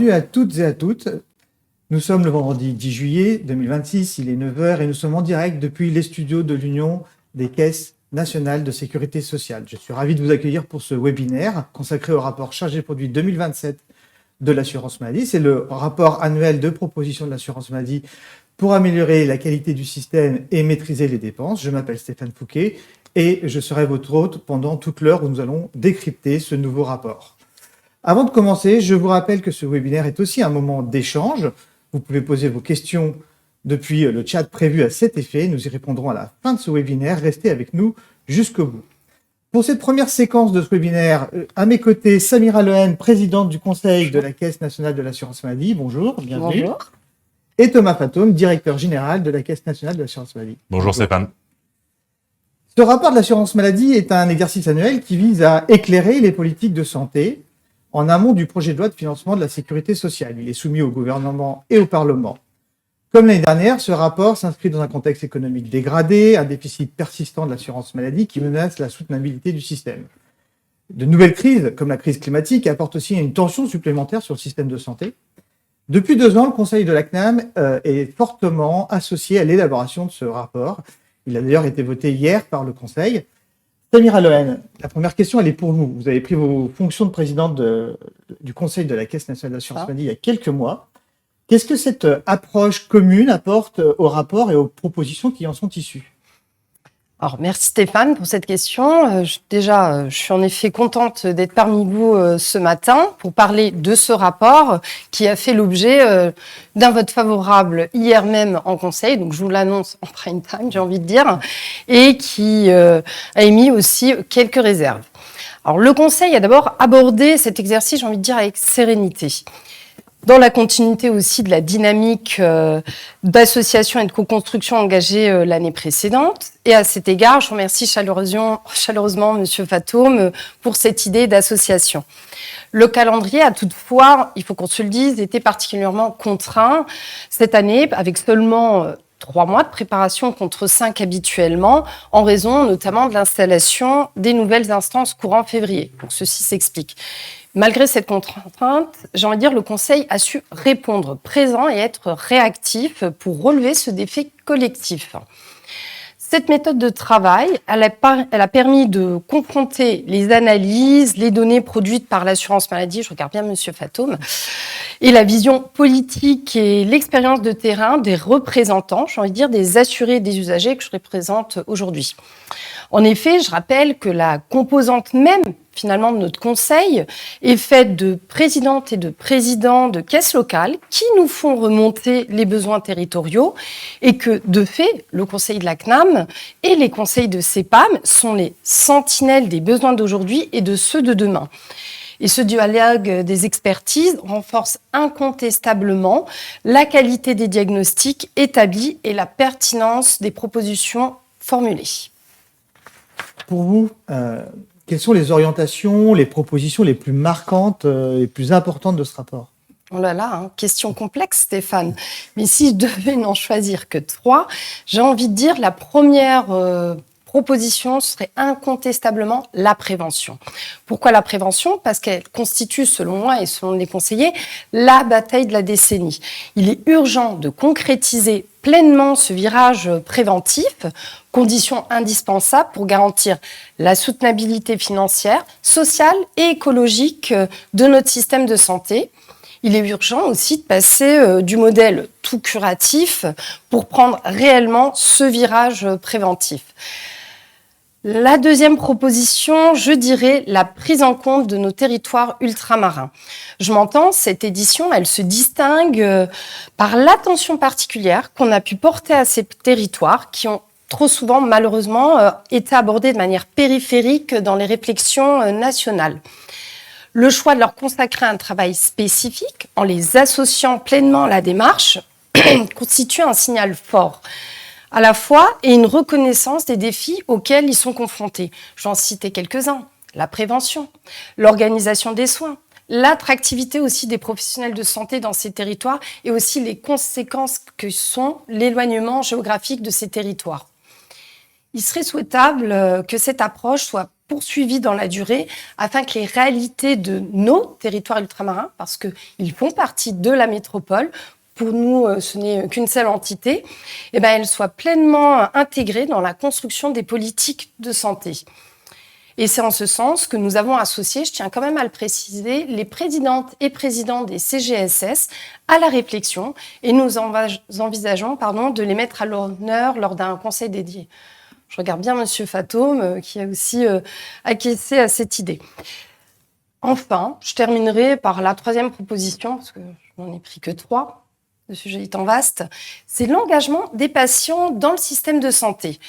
Bienvenue à toutes et à toutes. Nous sommes le vendredi 10 juillet 2026, il est 9 heures et nous sommes en direct depuis les studios de l'Union des caisses nationales de sécurité sociale. Je suis ravi de vous accueillir pour ce webinaire consacré au rapport chargé de produits 2027 de l'assurance maladie. C'est le rapport annuel de proposition de l'assurance maladie pour améliorer la qualité du système et maîtriser les dépenses. Je m'appelle Stéphane Fouquet et je serai votre hôte pendant toute l'heure où nous allons décrypter ce nouveau rapport. Avant de commencer, je vous rappelle que ce webinaire est aussi un moment d'échange. Vous pouvez poser vos questions depuis le chat prévu à cet effet. Nous y répondrons à la fin de ce webinaire. Restez avec nous jusqu'au bout. Pour cette première séquence de ce webinaire, à mes côtés, Samira Lehen, présidente du Conseil de la Caisse nationale de l'assurance maladie. Bonjour, bienvenue. Bonjour. Et Thomas Fantôme, directeur général de la Caisse nationale de l'assurance maladie. Bonjour Stéphane. Ce rapport de l'assurance maladie est un exercice annuel qui vise à éclairer les politiques de santé en amont du projet de loi de financement de la sécurité sociale. Il est soumis au gouvernement et au Parlement. Comme l'année dernière, ce rapport s'inscrit dans un contexte économique dégradé, un déficit persistant de l'assurance maladie qui menace la soutenabilité du système. De nouvelles crises, comme la crise climatique, apportent aussi une tension supplémentaire sur le système de santé. Depuis 2 ans, le Conseil de la CNAM est fortement associé à l'élaboration de ce rapport. Il a d'ailleurs été voté hier par le Conseil. Samira Lehen, la première question, elle est pour vous. Vous avez pris vos fonctions de présidente du Conseil de la Caisse nationale d'assurance maladie il y a quelques mois. Qu'est-ce que cette approche commune apporte au rapport et aux propositions qui en sont issues ? Alors, merci Stéphane pour cette question. Je suis en effet contente d'être parmi vous ce matin pour parler de ce rapport qui a fait l'objet d'un vote favorable hier même en Conseil, donc je vous l'annonce en prime time, j'ai envie de dire, et qui a émis aussi quelques réserves. Alors, le Conseil a d'abord abordé cet exercice, j'ai envie de dire, avec sérénité. Dans la continuité aussi de la dynamique d'association et de co-construction engagée l'année précédente. Et à cet égard, je remercie chaleureusement M. Fantôme pour cette idée d'association. Le calendrier a toutefois, il faut qu'on se le dise, été particulièrement contraint cette année, avec seulement 3 mois de préparation contre 5 habituellement, en raison notamment de l'installation des nouvelles instances courant février. Donc ceci s'explique. Malgré cette contrainte, j'ai envie de dire, le Conseil a su répondre présent et être réactif pour relever ce défi collectif. Cette méthode de travail, elle a permis de confronter les analyses, les données produites par l'assurance maladie, je regarde bien M. Fantôme, et la vision politique et l'expérience de terrain des représentants, j'ai envie de dire des assurés et des usagers que je représente aujourd'hui. En effet, je rappelle que la composante même, finalement, de notre conseil est faite de présidentes et de présidents de caisses locales qui nous font remonter les besoins territoriaux et que, de fait, le conseil de la CNAM et les conseils de CEPAM sont les sentinelles des besoins d'aujourd'hui et de ceux de demain. Et ce dialogue des expertises renforce incontestablement la qualité des diagnostics établis et la pertinence des propositions formulées. Pour vous, quelles sont les orientations, les propositions les plus marquantes, les plus importantes de ce rapport ? Oh là là, question complexe, Stéphane. Mais si je devais n'en choisir que 3, j'ai envie de dire la première proposition serait incontestablement la prévention. Pourquoi la prévention ? Parce qu'elle constitue, selon moi et selon les conseillers, la bataille de la décennie. Il est urgent de concrétiser pleinement ce virage préventif, condition indispensable pour garantir la soutenabilité financière, sociale et écologique de notre système de santé. Il est urgent aussi de passer du modèle tout curatif pour prendre réellement ce virage préventif. La deuxième proposition, je dirais la prise en compte de nos territoires ultramarins. Je m'entends, cette édition, elle se distingue par l'attention particulière qu'on a pu porter à ces territoires qui ont trop souvent, malheureusement, été abordés de manière périphérique dans les réflexions nationales. Le choix de leur consacrer un travail spécifique, en les associant pleinement à la démarche, constitue un signal fort, à la fois, et une reconnaissance des défis auxquels ils sont confrontés. J'en citais quelques-uns. La prévention, l'organisation des soins, l'attractivité aussi des professionnels de santé dans ces territoires et aussi les conséquences que sont l'éloignement géographique de ces territoires. Il serait souhaitable que cette approche soit poursuivi dans la durée afin que les réalités de nos territoires ultramarins, parce qu'ils font partie de la métropole, pour nous, ce n'est qu'une seule entité, elles soient pleinement intégrées dans la construction des politiques de santé. Et c'est en ce sens que nous avons associé, je tiens quand même à le préciser, les présidentes et présidents des CGSS à la réflexion et nous envisageons de les mettre à l'honneur lors d'un conseil dédié. Je regarde bien Monsieur Fatome qui a aussi acquiescé à cette idée. Enfin, je terminerai par la troisième proposition, parce que je n'en ai pris que 3, le sujet étant vaste, c'est l'engagement des patients dans le système de santé.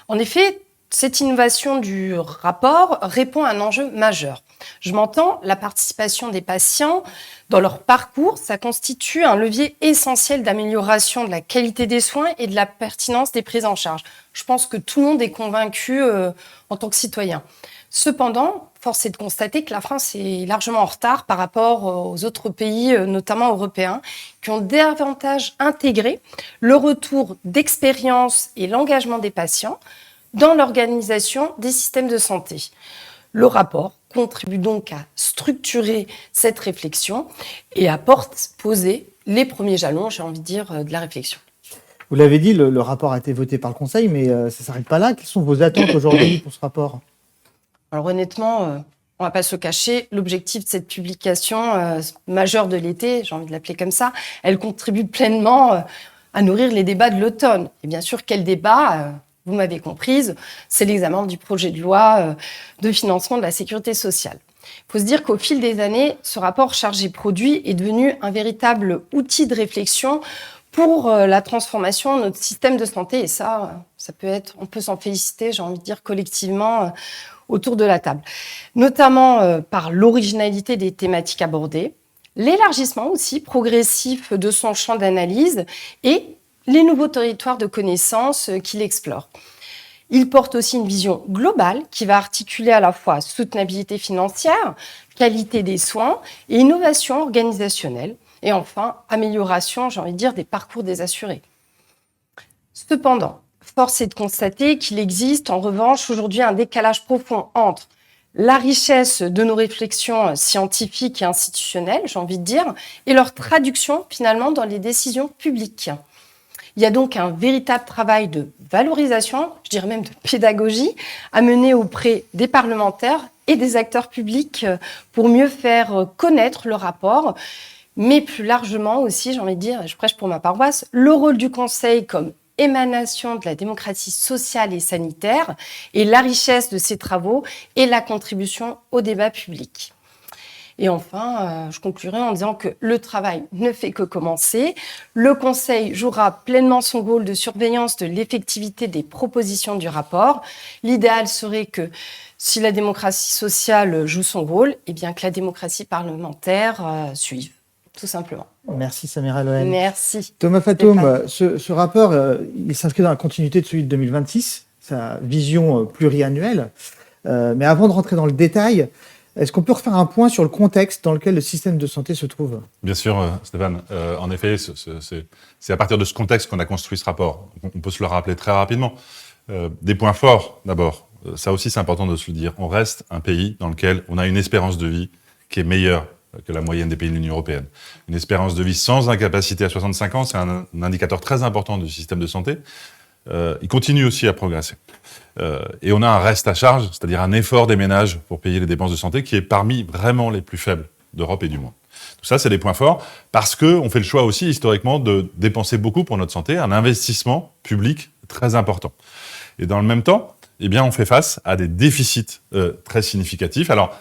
En effet, cette innovation du rapport répond à un enjeu majeur. Je m'entends, la participation des patients dans leur parcours, ça constitue un levier essentiel d'amélioration de la qualité des soins et de la pertinence des prises en charge. Je pense que tout le monde est convaincu en tant que citoyen. Cependant, force est de constater que la France est largement en retard par rapport aux autres pays, notamment européens, qui ont davantage intégré le retour d'expérience et l'engagement des patients dans l'organisation des systèmes de santé. Le rapport contribue donc à structurer cette réflexion et à poser les premiers jalons, j'ai envie de dire, de la réflexion. Vous l'avez dit, le rapport a été voté par le Conseil, mais ça ne s'arrête pas là. Quelles sont vos attentes aujourd'hui pour ce rapport ? Alors honnêtement, on ne va pas se cacher, l'objectif de cette publication majeure de l'été, j'ai envie de l'appeler comme ça, elle contribue pleinement à nourrir les débats de l'automne. Et bien sûr, quel débat vous m'avez comprise, c'est l'examen du projet de loi de financement de la sécurité sociale. Il faut se dire qu'au fil des années, ce rapport chargé-produit est devenu un véritable outil de réflexion pour la transformation de notre système de santé. Et ça peut être, on peut s'en féliciter, j'ai envie de dire, collectivement autour de la table. Notamment par l'originalité des thématiques abordées, l'élargissement aussi progressif de son champ d'analyse et les nouveaux territoires de connaissances qu'il explore. Il porte aussi une vision globale qui va articuler à la fois soutenabilité financière, qualité des soins et innovation organisationnelle. Et enfin, amélioration, j'ai envie de dire, des parcours des assurés. Cependant, force est de constater qu'il existe en revanche aujourd'hui un décalage profond entre la richesse de nos réflexions scientifiques et institutionnelles, j'ai envie de dire, et leur traduction finalement dans les décisions publiques. Il y a donc un véritable travail de valorisation, je dirais même de pédagogie, à mener auprès des parlementaires et des acteurs publics pour mieux faire connaître le rapport, mais plus largement aussi, j'ai envie de dire, je prêche pour ma paroisse, le rôle du Conseil comme émanation de la démocratie sociale et sanitaire et la richesse de ses travaux et la contribution au débat public. Et enfin, je conclurai en disant que le travail ne fait que commencer. Le Conseil jouera pleinement son rôle de surveillance de l'effectivité des propositions du rapport. L'idéal serait que, si la démocratie sociale joue son rôle, eh bien que la démocratie parlementaire suive, tout simplement. Merci Samira Lohen. Merci. Thomas Fatome, ce rapport, il s'inscrit dans la continuité de celui de 2026, sa vision pluriannuelle. Mais avant de rentrer dans le détail, est-ce qu'on peut refaire un point sur le contexte dans lequel le système de santé se trouve ? Bien sûr, Stéphane. En effet, c'est à partir de ce contexte qu'on a construit ce rapport. On peut se le rappeler très rapidement. Des points forts, d'abord. Ça aussi, c'est important de se le dire. On reste un pays dans lequel on a une espérance de vie qui est meilleure que la moyenne des pays de l'Union européenne. Une espérance de vie sans incapacité à 65 ans, c'est un indicateur très important du système de santé. Il continue aussi à progresser. Et on a un reste à charge, c'est-à-dire un effort des ménages pour payer les dépenses de santé qui est parmi vraiment les plus faibles d'Europe et du monde. Tout ça, c'est des points forts parce qu'on fait le choix aussi historiquement de dépenser beaucoup pour notre santé, un investissement public très important. Et dans le même temps, eh bien, on fait face à des déficits très significatifs. Alors,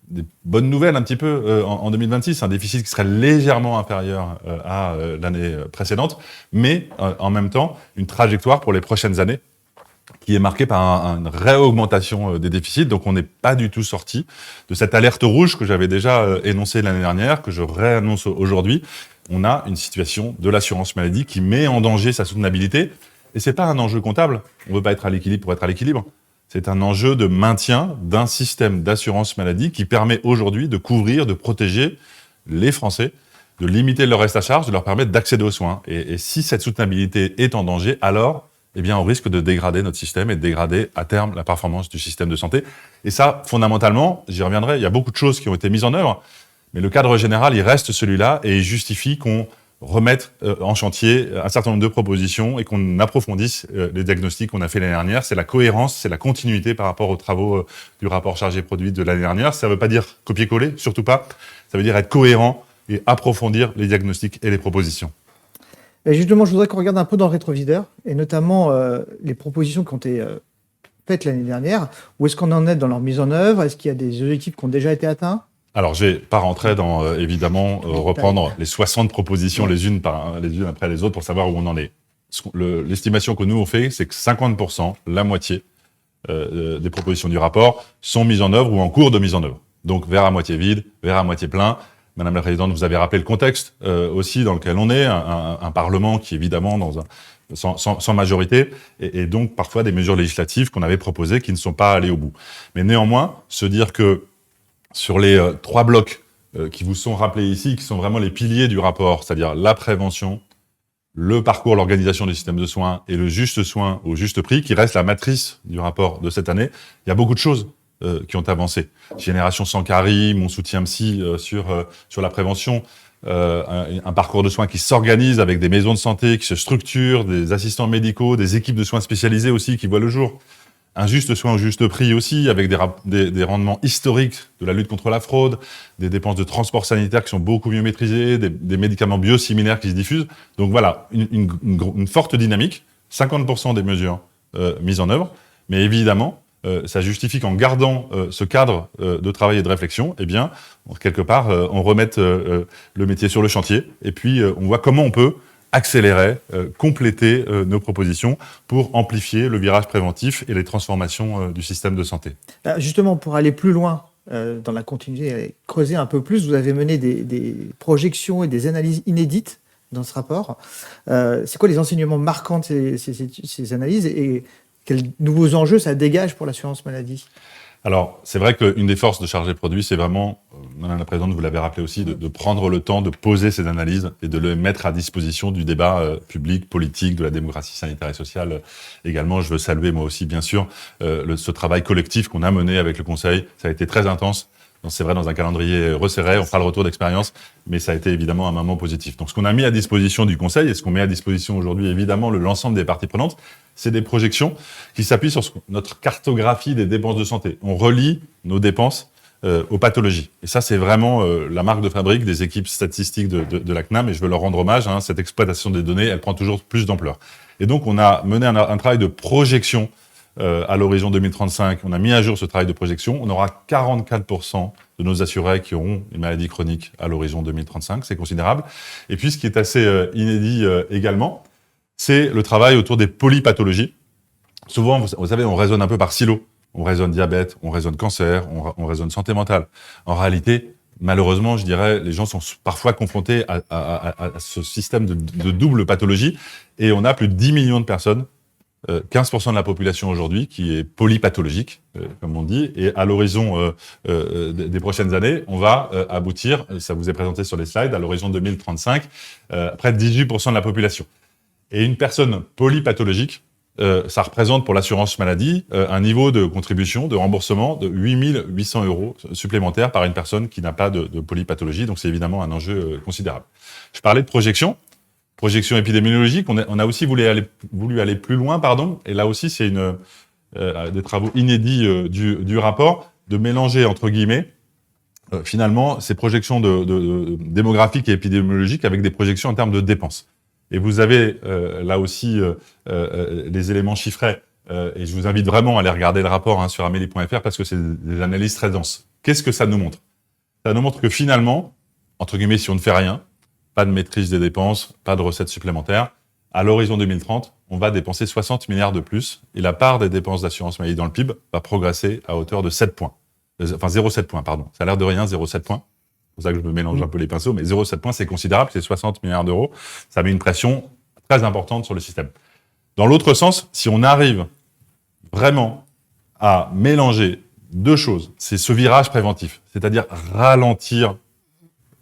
des bonnes nouvelles un petit peu en 2026, un déficit qui serait légèrement inférieur à l'année précédente, mais en même temps, une trajectoire pour les prochaines années qui est marquée par une réaugmentation des déficits. Donc on n'est pas du tout sorti de cette alerte rouge que j'avais déjà énoncée l'année dernière, que je réannonce aujourd'hui. On a une situation de l'assurance maladie qui met en danger sa soutenabilité. Et c'est pas un enjeu comptable. On ne veut pas être à l'équilibre pour être à l'équilibre. C'est un enjeu de maintien d'un système d'assurance maladie qui permet aujourd'hui de couvrir, de protéger les Français, de limiter leur reste à charge, de leur permettre d'accéder aux soins. Et si cette soutenabilité est en danger, alors eh bien, on risque de dégrader notre système et de dégrader, à terme, la performance du système de santé. Et ça, fondamentalement, j'y reviendrai, il y a beaucoup de choses qui ont été mises en œuvre, mais le cadre général, il reste celui-là et il justifie qu'on remette en chantier un certain nombre de propositions et qu'on approfondisse les diagnostics qu'on a fait l'année dernière. C'est la cohérence, c'est la continuité par rapport aux travaux du rapport chargé-produit de l'année dernière. Ça ne veut pas dire copier-coller, surtout pas. Ça veut dire être cohérent et approfondir les diagnostics et les propositions. Et justement, je voudrais qu'on regarde un peu dans le rétroviseur, et notamment les propositions qui ont été faites l'année dernière. Où est-ce qu'on en est dans leur mise en œuvre? Est-ce qu'il y a des objectifs qui ont déjà été atteints? Alors, je vais pas rentrer dans, évidemment, reprendre les 60 propositions les unes après les autres pour savoir où on en est. L'estimation que nous on fait, c'est que 50%, la moitié des propositions du rapport, sont mises en œuvre ou en cours de mise en œuvre. Donc, verre à moitié vide, verre à moitié plein. Madame la Présidente, vous avez rappelé le contexte aussi dans lequel on est, un Parlement qui, évidemment, sans majorité, et donc parfois des mesures législatives qu'on avait proposées qui ne sont pas allées au bout. Mais néanmoins, se dire que sur les 3 blocs qui vous sont rappelés ici, qui sont vraiment les piliers du rapport, c'est-à-dire la prévention, le parcours, l'organisation du système de soins et le juste soin au juste prix, qui reste la matrice du rapport de cette année, il y a beaucoup de choses qui ont avancé. Génération sans carie, mon soutien psy sur la prévention, un parcours de soins qui s'organise avec des maisons de santé qui se structurent, des assistants médicaux, des équipes de soins spécialisées aussi qui voient le jour. Un juste soin au juste prix aussi, avec des rendements historiques de la lutte contre la fraude, des dépenses de transport sanitaire qui sont beaucoup mieux maîtrisées, des médicaments biosimilaires qui se diffusent. Donc voilà, une forte dynamique, 50% des mesures mises en œuvre, mais évidemment, ça justifie qu'en gardant ce cadre de travail et de réflexion, eh bien, quelque part, on remette le métier sur le chantier, et puis on voit comment on peut accélérer, compléter nos propositions pour amplifier le virage préventif et les transformations du système de santé. Justement, pour aller plus loin dans la continuité et creuser un peu plus, vous avez mené des projections et des analyses inédites dans ce rapport. C'est quoi les enseignements marquants de ces analyses et quels nouveaux enjeux ça dégage pour l'assurance maladie? Alors, c'est vrai qu'une des forces de chargé de produit, c'est vraiment, Madame la Présidente, vous l'avez rappelé aussi, de prendre le temps de poser ces analyses et de les mettre à disposition du débat public, politique, de la démocratie sanitaire et sociale. Également, je veux saluer moi aussi, bien sûr, ce travail collectif qu'on a mené avec le Conseil. Ça a été très intense. C'est vrai, dans un calendrier resserré, on fera le retour d'expérience, mais ça a été évidemment un moment positif. Donc, ce qu'on a mis à disposition du Conseil et ce qu'on met à disposition aujourd'hui, évidemment, l'ensemble des parties prenantes, c'est des projections qui s'appuient sur notre cartographie des dépenses de santé. On relie nos dépenses aux pathologies. Et ça, c'est vraiment la marque de fabrique des équipes statistiques de la CNAM, et je veux leur rendre hommage. Cette exploitation des données, elle prend toujours plus d'ampleur. Et donc, on a mené un travail de projection à l'horizon 2035, on a mis à jour ce travail de projection. On aura 44% de nos assurés qui auront une maladie chronique à l'horizon 2035. C'est considérable. Et puis, ce qui est assez inédit également, c'est le travail autour des polypathologies. Souvent, vous savez, on raisonne un peu par silo. On raisonne diabète, on raisonne cancer, on raisonne santé mentale. En réalité, malheureusement, je dirais, les gens sont parfois confrontés à ce système de double pathologie. Et on a plus de 10 millions de personnes, 15% de la population aujourd'hui qui est polypathologique, comme on dit, et à l'horizon des prochaines années, on va aboutir, ça vous est présenté sur les slides, à l'horizon 2035, près de 18% de la population. Et une personne polypathologique, ça représente pour l'assurance maladie un niveau de contribution, de remboursement de 8 800 € supplémentaires par une personne qui n'a pas de polypathologie, donc c'est évidemment un enjeu considérable. Je parlais de projection épidémiologique, on a aussi voulu aller plus loin, et là aussi c'est des travaux inédits du rapport, de mélanger, entre guillemets, finalement, ces projections de démographiques et épidémiologiques avec des projections en termes de dépenses. Et vous avez là aussi les éléments chiffrés, et je vous invite vraiment à aller regarder le rapport sur amélie.fr parce que c'est des analyses très denses. Qu'est-ce que ça nous montre? Ça nous montre que finalement, entre guillemets, si on ne fait rien, pas de maîtrise des dépenses, pas de recettes supplémentaires, à l'horizon 2030, on va dépenser 60 milliards de plus et la part des dépenses d'assurance maladie dans le PIB va progresser à hauteur de 7 points. Enfin, 0,7 points, pardon. Ça a l'air de rien, 0,7 points. C'est pour ça que je me mélange un peu les pinceaux, mais 0,7 points, c'est considérable, c'est 60 milliards d'euros. Ça met une pression très importante sur le système. Dans l'autre sens, si on arrive vraiment à mélanger deux choses, c'est ce virage préventif, c'est-à-dire ralentir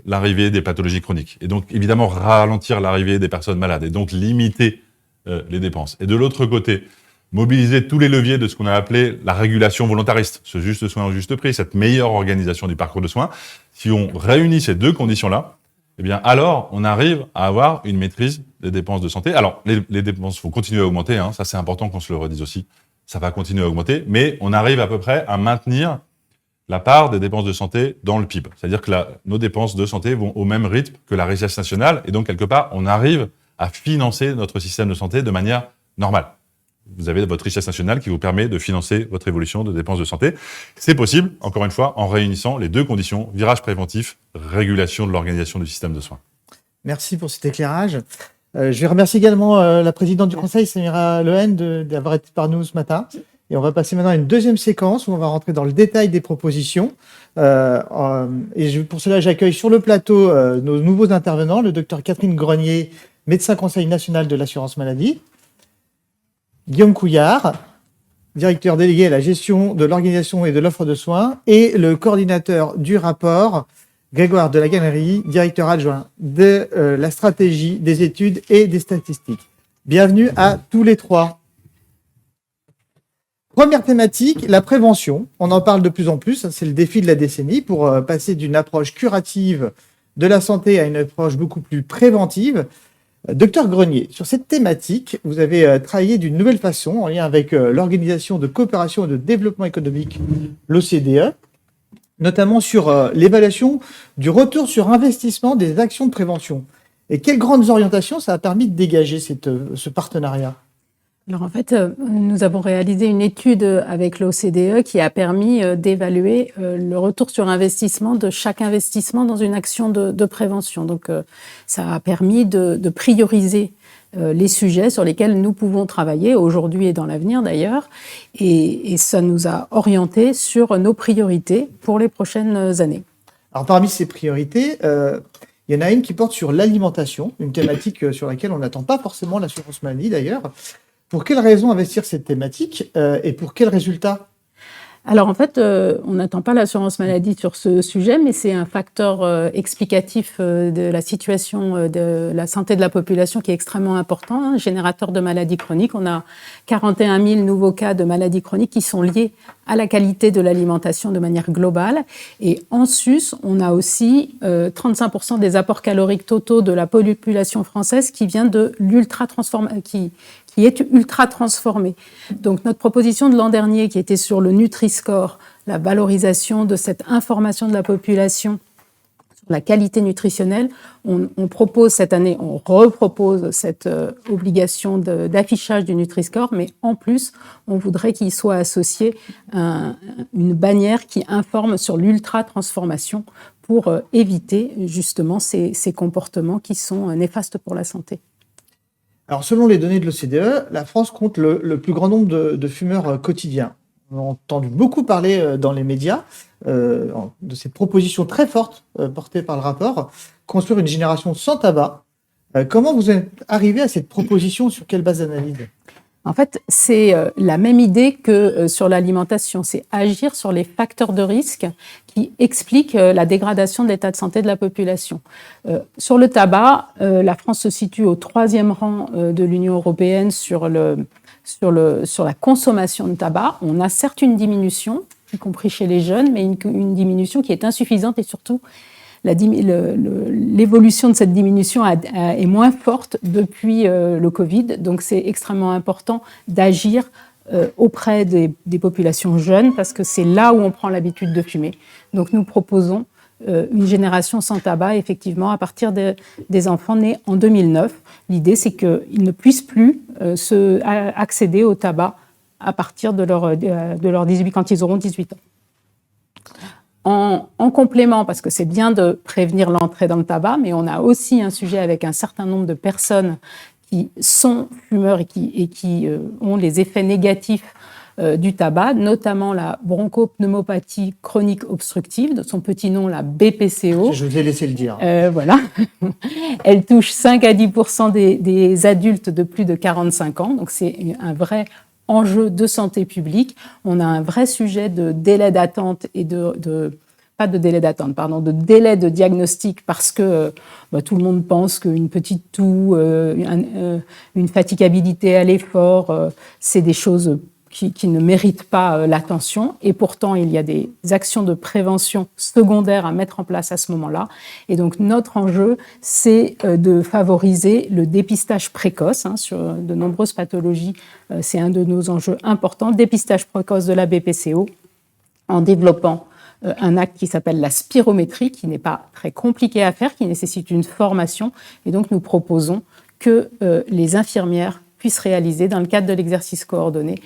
l'arrivée des pathologies chroniques. Et donc, évidemment, ralentir l'arrivée des personnes malades. Et donc, limiter les dépenses. Et de l'autre côté, mobiliser tous les leviers de ce qu'on a appelé la régulation volontariste, ce juste soin au juste prix, cette meilleure organisation du parcours de soins. Si on réunit ces deux conditions-là, eh bien, alors, on arrive à avoir une maîtrise des dépenses de santé. Alors, les dépenses vont continuer à augmenter, hein, ça c'est important qu'on se le redise aussi. Ça va continuer à augmenter, mais on arrive à peu près à maintenir la part des dépenses de santé dans le PIB. C'est-à-dire que nos dépenses de santé vont au même rythme que la richesse nationale, et donc, quelque part, on arrive à financer notre système de santé de manière normale. Vous avez votre richesse nationale qui vous permet de financer votre évolution de dépenses de santé. C'est possible, encore une fois, en réunissant les deux conditions, virage préventif, régulation de l'organisation du système de soins. Merci pour cet éclairage. Je vais remercier également la présidente du Conseil, Samira Lehen, d'avoir été par nous ce matin. Et on va passer maintenant à une deuxième séquence où on va rentrer dans le détail des propositions. Pour cela, j'accueille sur le plateau nos nouveaux intervenants, le docteur Catherine Grenier, médecin conseil national de l'assurance maladie, Guillaume Couillard, directeur délégué à la gestion de l'organisation et de l'offre de soins, et le coordinateur du rapport, Grégoire de la Gallerie, directeur adjoint de la stratégie, des études et des statistiques. Bienvenue à tous les trois. Première thématique, la prévention. On en parle de plus en plus, c'est le défi de la décennie pour passer d'une approche curative de la santé à une approche beaucoup plus préventive. Docteur Grenier, sur cette thématique, vous avez travaillé d'une nouvelle façon en lien avec l'Organisation de coopération et de développement économique, l'OCDE, notamment sur l'évaluation du retour sur investissement des actions de prévention. Et quelles grandes orientations ça a permis de dégager ce partenariat ? Alors en fait, nous avons réalisé une étude avec l'OCDE qui a permis d'évaluer le retour sur investissement de chaque investissement dans une action de prévention. Donc ça a permis de prioriser les sujets sur lesquels nous pouvons travailler aujourd'hui et dans l'avenir d'ailleurs. Et ça nous a orientés sur nos priorités pour les prochaines années. Alors parmi ces priorités, il y en a une qui porte sur l'alimentation, une thématique sur laquelle on n'attend pas forcément l'assurance maladie d'ailleurs. Pour quelles raisons investir cette thématique et pour quels résultats ? Alors en fait, on n'attend pas l'assurance maladie sur ce sujet, mais c'est un facteur explicatif de la situation de la santé de la population qui est extrêmement important, hein, générateur de maladies chroniques. On a 41 000 nouveaux cas de maladies chroniques qui sont liés à la qualité de l'alimentation de manière globale. Et en sus, on a aussi 35% des apports caloriques totaux de la population française qui vient de l'ultra-transformation, qui est ultra transformée. Donc notre proposition de l'an dernier, qui était sur le Nutri-Score, la valorisation de cette information de la population sur la qualité nutritionnelle, on propose cette année, on repropose cette obligation d'affichage du Nutri-Score, mais en plus, on voudrait qu'il soit associé une bannière qui informe sur l'ultra-transformation pour éviter justement ces comportements qui sont néfastes pour la santé. Alors, selon les données de l'OCDE, la France compte le plus grand nombre de fumeurs quotidiens. On a entendu beaucoup parler dans les médias de cette proposition très forte portée par le rapport, construire une génération sans tabac. Comment vous êtes arrivé à cette proposition ? Sur quelle base d'analyse ? En fait, c'est la même idée que sur l'alimentation, c'est agir sur les facteurs de risque qui expliquent la dégradation de l'état de santé de la population. Sur le tabac, la France se situe au 3e rang de l'Union européenne sur la consommation de tabac. On a certes une diminution, y compris chez les jeunes, mais une diminution qui est insuffisante et surtout l'évolution de cette diminution est moins forte depuis le Covid. Donc, c'est extrêmement important d'agir auprès des populations jeunes parce que c'est là où on prend l'habitude de fumer. Donc, nous proposons une génération sans tabac, effectivement, à partir des enfants nés en 2009. L'idée, c'est qu'ils ne puissent plus accéder au tabac à partir de leur 18, quand ils auront 18 ans. En complément, parce que c'est bien de prévenir l'entrée dans le tabac, mais on a aussi un sujet avec un certain nombre de personnes qui sont fumeurs et qui ont les effets négatifs du tabac, notamment la bronchopneumopathie chronique obstructive, de son petit nom la BPCO. Je vous ai laissé le dire. Voilà. Elle touche 5 à 10% des adultes de plus de 45 ans, donc c'est un vrai enjeu de santé publique. On a un vrai sujet de délai d'attente et de pas de délai d'attente, pardon, de délai de diagnostic parce que tout le monde pense qu'une petite toux, une fatigabilité à l'effort, c'est des choses qui ne méritent pas l'attention. Et pourtant, il y a des actions de prévention secondaires à mettre en place à ce moment-là. Et donc, notre enjeu, c'est de favoriser le dépistage précoce sur de nombreuses pathologies. C'est un de nos enjeux importants, dépistage précoce de la BPCO, en développant un acte qui s'appelle la spirométrie, qui n'est pas très compliqué à faire, qui nécessite une formation. Et donc, nous proposons que les infirmières puissent réaliser, dans le cadre de l'exercice coordonné,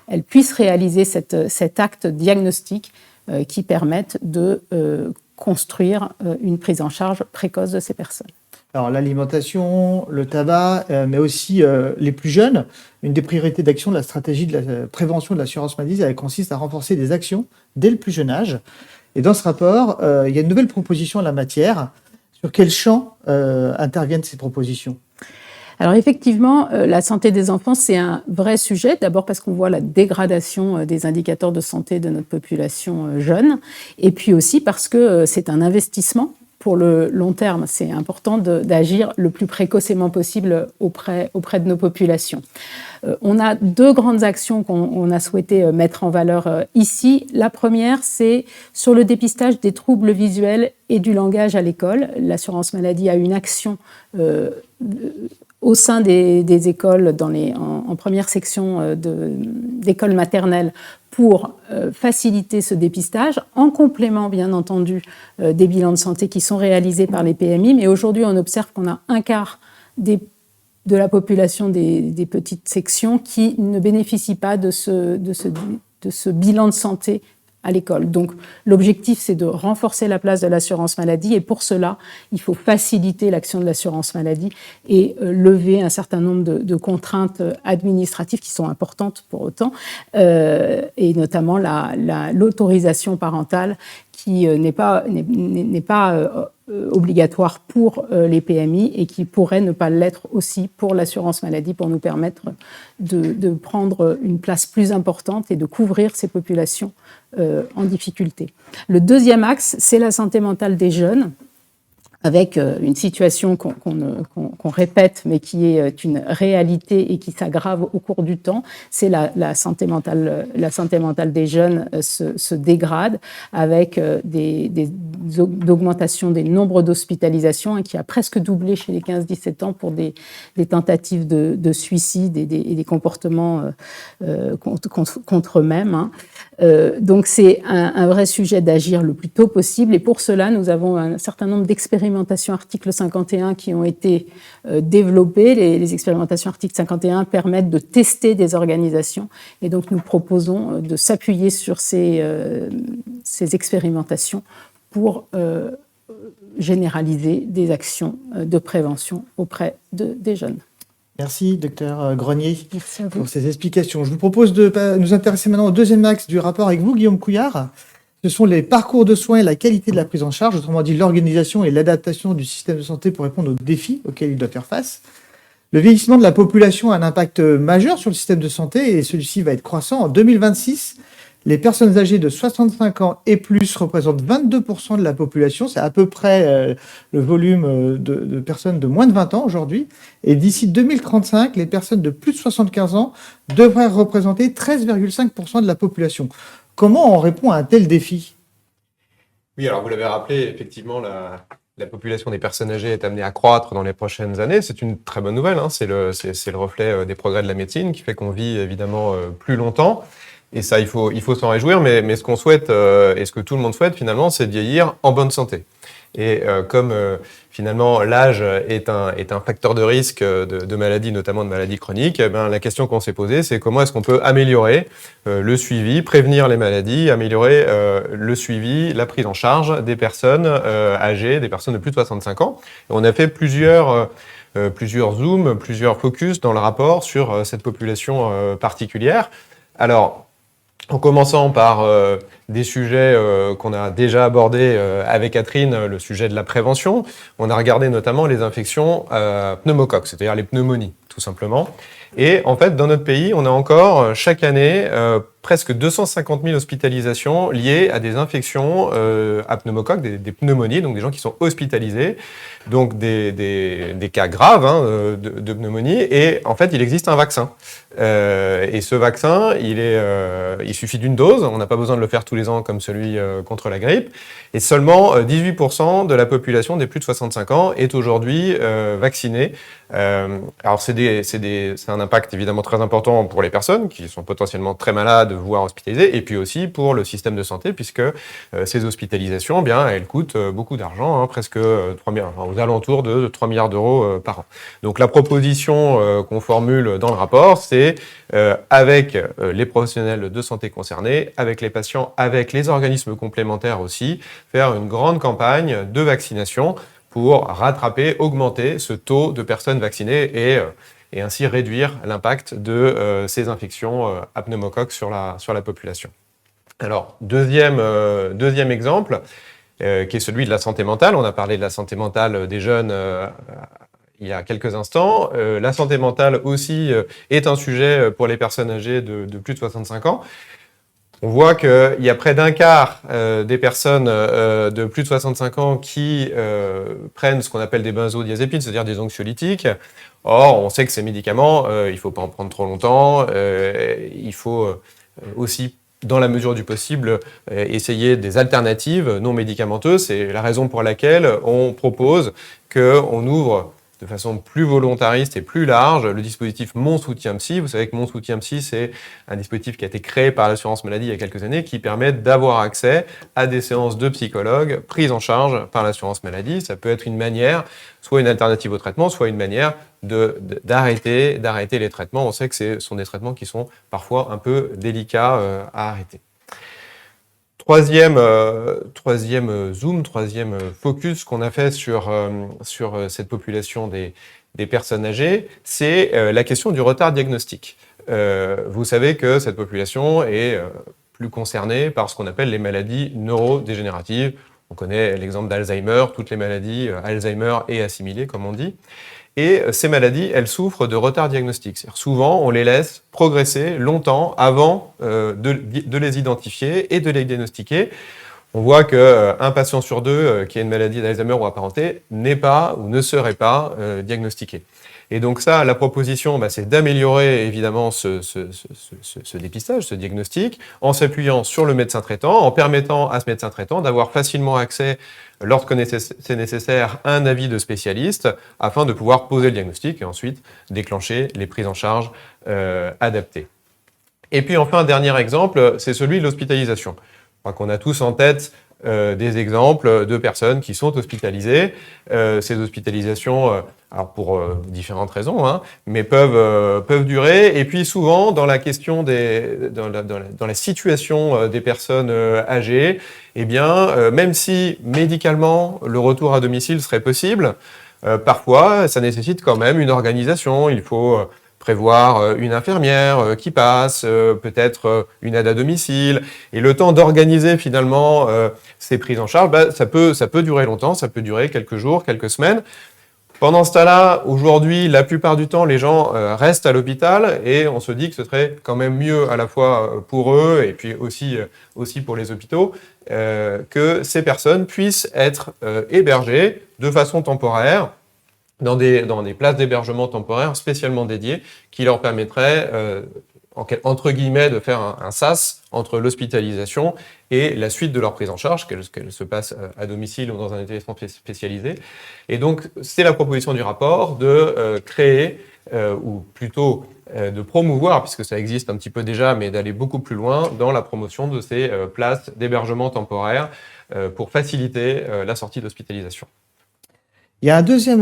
elles puissent réaliser cet acte diagnostique qui permette de construire une prise en charge précoce de ces personnes. Alors l'alimentation, le tabac, mais aussi les plus jeunes, une des priorités d'action de la stratégie de la prévention de l'assurance maladie, elle consiste à renforcer des actions dès le plus jeune âge. Et dans ce rapport, il y a une nouvelle proposition en la matière. Sur quel champ interviennent ces propositions ? Alors effectivement, la santé des enfants, c'est un vrai sujet. D'abord parce qu'on voit la dégradation des indicateurs de santé de notre population jeune. Et puis aussi parce que c'est un investissement pour le long terme. C'est important d'agir le plus précocement possible auprès de nos populations. On a deux grandes actions qu'on a souhaité mettre en valeur ici. La première, c'est sur le dépistage des troubles visuels et du langage à l'école. L'assurance maladie a une action au sein des écoles, en première section d'école maternelle, pour faciliter ce dépistage, en complément, bien entendu, des bilans de santé qui sont réalisés par les PMI. Mais aujourd'hui, on observe qu'on a un quart de la population des petites sections qui ne bénéficient pas de ce bilan de santé à l'école. Donc, l'objectif, c'est de renforcer la place de l'assurance maladie et pour cela, il faut faciliter l'action de l'assurance maladie et lever un certain nombre de contraintes administratives qui sont importantes pour autant, et notamment l'autorisation parentale qui n'est pas obligatoire pour les PMI et qui pourrait ne pas l'être aussi pour l'assurance maladie pour nous permettre de prendre une place plus importante et de couvrir ces populations en difficulté. Le deuxième axe, c'est la santé mentale des jeunes, avec une situation qu'on répète, mais qui est une réalité et qui s'aggrave au cours du temps, c'est la santé mentale des jeunes se dégrade avec des augmentations des nombres d'hospitalisations qui a presque doublé chez les 15-17 ans pour des tentatives de suicide et des comportements contre eux-mêmes. Donc c'est un vrai sujet d'agir le plus tôt possible et pour cela nous avons un certain nombre d'expérimentations article 51 qui ont été développées. Les expérimentations article 51 permettent de tester des organisations et donc nous proposons de s'appuyer sur ces expérimentations pour généraliser des actions de prévention auprès des jeunes. Merci, Dr Grenier, pour ces explications. Je vous propose de nous intéresser maintenant au deuxième axe du rapport avec vous, Guillaume Couillard. Ce sont les parcours de soins et la qualité de la prise en charge, autrement dit l'organisation et l'adaptation du système de santé pour répondre aux défis auxquels il doit faire face. Le vieillissement de la population a un impact majeur sur le système de santé et celui-ci va être croissant. En 2026, les personnes âgées de 65 ans et plus représentent 22% de la population. C'est à peu près le volume de personnes de moins de 20 ans aujourd'hui. Et d'ici 2035, les personnes de plus de 75 ans devraient représenter 13,5% de la population. Comment on répond à un tel défi ? Oui, alors vous l'avez rappelé, effectivement, la population des personnes âgées est amenée à croître dans les prochaines années. C'est une très bonne nouvelle, hein. C'est le reflet des progrès de la médecine qui fait qu'on vit évidemment plus longtemps. Et ça, il faut s'en réjouir, mais ce qu'on souhaite, et ce que tout le monde souhaite finalement, c'est de vieillir en bonne santé. Et comme finalement l'âge est un facteur de risque de maladies, notamment de maladies chroniques, la question qu'on s'est posée, c'est comment est-ce qu'on peut améliorer le suivi, prévenir les maladies, améliorer le suivi, la prise en charge des personnes âgées, des personnes de plus de 65 ans. Et on a fait plusieurs zooms, plusieurs focus dans le rapport sur cette population particulière. Alors, en commençant par des sujets qu'on a déjà abordés avec Catherine, le sujet de la prévention, on a regardé notamment les infections pneumocoques, c'est-à-dire les pneumonies, tout simplement. Et en fait, dans notre pays, on a encore chaque année presque 250 000 hospitalisations liées à des infections à pneumocoques, des pneumonies, donc des gens qui sont hospitalisés, donc des cas graves de pneumonie. Et en fait, il existe un vaccin. Et ce vaccin, il suffit d'une dose. On n'a pas besoin de le faire tous les ans comme celui contre la grippe. Et seulement 18% de la population des plus de 65 ans est aujourd'hui vaccinée. Alors c'est un impact évidemment très important pour les personnes qui sont potentiellement très malades, voire hospitalisées, et puis aussi pour le système de santé, puisque ces hospitalisations, eh bien, elles coûtent beaucoup d'argent, presque 3 milliards, aux alentours de 3 milliards d'euros par an. Donc la proposition qu'on formule dans le rapport, c'est avec les professionnels de santé concernés, avec les patients, avec les organismes complémentaires aussi, faire une grande campagne de vaccination pour rattraper, augmenter ce taux de personnes vaccinées et ainsi réduire l'impact de ces infections à pneumocoques sur la population. Alors, deuxième exemple, qui est celui de la santé mentale. On a parlé de la santé mentale des jeunes il y a quelques instants. La santé mentale aussi est un sujet pour les personnes âgées de plus de 65 ans. On voit qu'il y a près d'un quart des personnes de plus de 65 ans qui prennent ce qu'on appelle des benzodiazépines, c'est-à-dire des anxiolytiques. Or, on sait que ces médicaments, il ne faut pas en prendre trop longtemps. Il faut aussi, dans la mesure du possible, essayer des alternatives non médicamenteuses. C'est la raison pour laquelle on propose qu'on ouvre de façon plus volontariste et plus large le dispositif Mon Soutien Psy. Vous savez que Mon Soutien Psy, c'est un dispositif qui a été créé par l'assurance maladie il y a quelques années qui permet d'avoir accès à des séances de psychologues prises en charge par l'assurance maladie. Ça peut être une manière, soit une alternative au traitement, soit une manière d'arrêter les traitements. On sait que ce sont des traitements qui sont parfois un peu délicats à arrêter. Troisième focus qu'on a fait sur cette population des personnes âgées, c'est la question du retard diagnostique. Vous savez que cette population est plus concernée par ce qu'on appelle les maladies neurodégénératives. On connaît l'exemple d'Alzheimer, toutes les maladies Alzheimer et assimilées, comme on dit. Et ces maladies, elles souffrent de retard diagnostique. C'est-à-dire souvent, on les laisse progresser longtemps avant de les identifier et de les diagnostiquer. On voit qu'un patient sur deux qui a une maladie d'Alzheimer ou apparentée n'est pas ou ne serait pas diagnostiqué. Et donc ça, la proposition, c'est d'améliorer évidemment ce dépistage, ce diagnostic, en s'appuyant sur le médecin traitant, en permettant à ce médecin traitant d'avoir facilement accès, lorsque c'est nécessaire, à un avis de spécialiste, afin de pouvoir poser le diagnostic et ensuite déclencher les prises en charge adaptées. Et puis enfin, un dernier exemple, c'est celui de l'hospitalisation. Je crois qu'on a tous en tête des exemples de personnes qui sont hospitalisées. Ces hospitalisations, alors pour différentes raisons, mais peuvent durer. Et puis souvent, dans la question dans la situation des personnes âgées, eh bien, même si médicalement le retour à domicile serait possible, parfois ça nécessite quand même une organisation. Il faut prévoir une infirmière qui passe, peut-être une aide à domicile. Et le temps d'organiser finalement ces prises en charge, ça peut durer longtemps, ça peut durer quelques jours, quelques semaines. Pendant ce temps-là, aujourd'hui, la plupart du temps, les gens restent à l'hôpital et on se dit que ce serait quand même mieux à la fois pour eux et puis aussi pour les hôpitaux que ces personnes puissent être hébergées de façon temporaire dans des places d'hébergement temporaire spécialement dédiées qui leur permettraient, entre guillemets, de faire un sas entre l'hospitalisation et la suite de leur prise en charge, qu'elle se passe à domicile ou dans un établissement spécialisé. Et donc, c'est la proposition du rapport de créer, ou plutôt de promouvoir, puisque ça existe un petit peu déjà, mais d'aller beaucoup plus loin dans la promotion de ces places d'hébergement temporaire pour faciliter la sortie de l'hospitalisation. Il y a un deuxième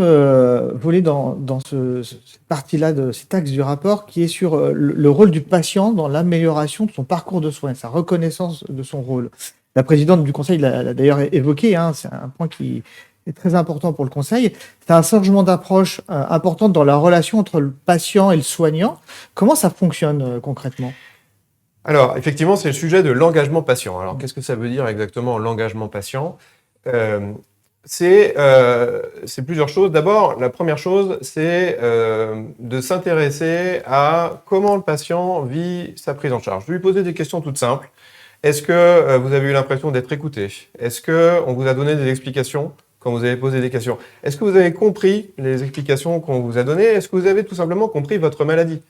volet dans cette partie-là de cet axe du rapport qui est sur le rôle du patient dans l'amélioration de son parcours de soins, sa reconnaissance de son rôle. La présidente du Conseil l'a d'ailleurs évoqué, c'est un point qui est très important pour le Conseil. C'est un changement d'approche important dans la relation entre le patient et le soignant. Comment ça fonctionne concrètement ? Alors, effectivement, c'est le sujet de l'engagement patient. Alors, qu'est-ce que ça veut dire exactement l'engagement patient ? c'est plusieurs choses. D'abord, la première chose, c'est de s'intéresser à comment le patient vit sa prise en charge. Je vais lui poser des questions toutes simples. Est-ce que vous avez eu l'impression d'être écouté? Est-ce qu'on vous a donné des explications quand vous avez posé des questions? Est-ce que vous avez compris les explications qu'on vous a données? Est-ce que vous avez tout simplement compris votre maladie?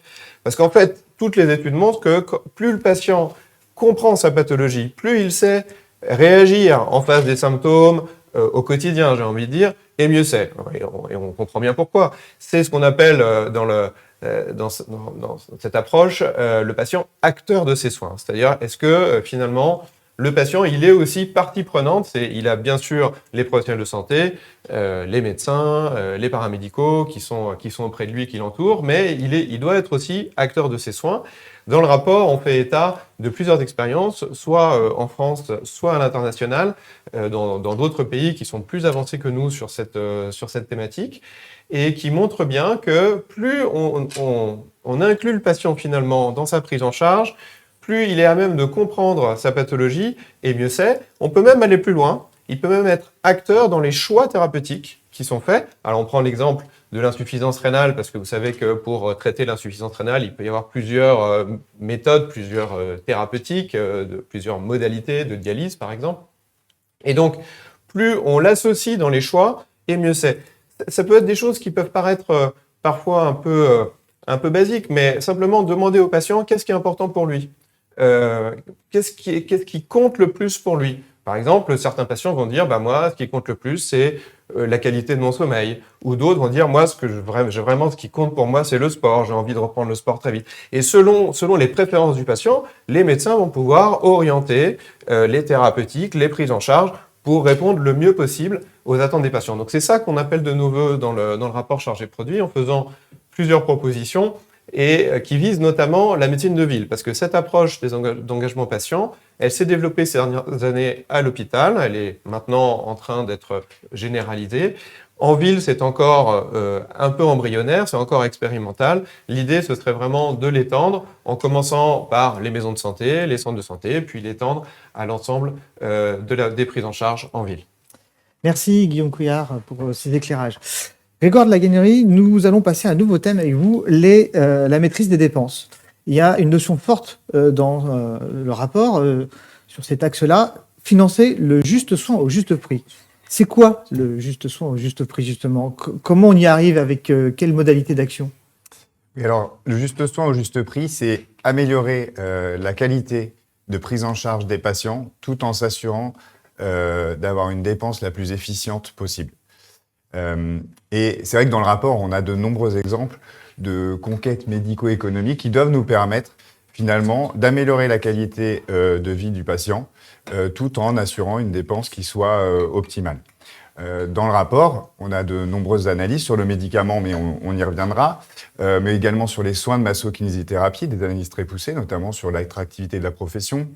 Parce qu'en fait, toutes les études montrent que plus le patient comprend sa pathologie, plus il sait réagir en face des symptômes au quotidien, j'ai envie de dire, et mieux c'est. Et on comprend bien pourquoi. C'est ce qu'on appelle dans cette approche le patient acteur de ses soins. C'est-à-dire, est-ce que finalement, le patient, il est aussi partie prenante. Il a bien sûr les professionnels de santé, les médecins, les paramédicaux qui sont auprès de lui, qui l'entourent, mais il doit être aussi acteur de ses soins. Dans le rapport, on fait état de plusieurs expériences, soit en France, soit à l'international, dans d'autres pays qui sont plus avancés que nous sur cette thématique, et qui montrent bien que plus on inclut le patient finalement dans sa prise en charge, plus il est à même de comprendre sa pathologie, et mieux c'est. On peut même aller plus loin, il peut même être acteur dans les choix thérapeutiques qui sont faits. Alors on prend l'exemple de l'insuffisance rénale, parce que vous savez que pour traiter l'insuffisance rénale, il peut y avoir plusieurs méthodes, plusieurs thérapeutiques, plusieurs modalités de dialyse par exemple. Et donc, plus on l'associe dans les choix, et mieux c'est. Ça peut être des choses qui peuvent paraître parfois un peu basiques, mais simplement demander au patient qu'est-ce qui est important pour lui. Qu'est-ce qui compte le plus pour lui? Par exemple, certains patients vont dire, moi, ce qui compte le plus, c'est la qualité de mon sommeil. Ou d'autres vont dire, moi, ce qui compte pour moi, c'est le sport. J'ai envie de reprendre le sport très vite. Et selon les préférences du patient, les médecins vont pouvoir orienter les thérapeutiques, les prises en charge pour répondre le mieux possible aux attentes des patients. Donc, c'est ça qu'on appelle de nouveau dans le rapport chargé produit, en faisant plusieurs propositions et qui vise notamment la médecine de ville. Parce que cette approche d'engagement patient, elle s'est développée ces dernières années à l'hôpital. Elle est maintenant en train d'être généralisée. En ville, c'est encore un peu embryonnaire, c'est encore expérimental. L'idée, ce serait vraiment de l'étendre en commençant par les maisons de santé, les centres de santé, puis l'étendre à l'ensemble des prises en charge en ville. Merci Guillaume Couillard pour ces éclairages. Grégoire de la Gannerie, nous allons passer à un nouveau thème avec vous, la maîtrise des dépenses. Il y a une notion forte dans le rapport sur cet axe-là, financer le juste soin au juste prix. C'est quoi le juste soin au juste prix, justement? Comment on y arrive, avec quelle modalité d'action? Et alors, le juste soin au juste prix, c'est améliorer la qualité de prise en charge des patients tout en s'assurant d'avoir une dépense la plus efficiente possible. Et c'est vrai que dans le rapport, on a de nombreux exemples de conquêtes médico-économiques qui doivent nous permettre finalement d'améliorer la qualité de vie du patient tout en assurant une dépense qui soit optimale. Dans le rapport, on a de nombreuses analyses sur le médicament, mais on y reviendra, mais également sur les soins de masso-kinésithérapie, des analyses très poussées, notamment sur l'attractivité de la profession,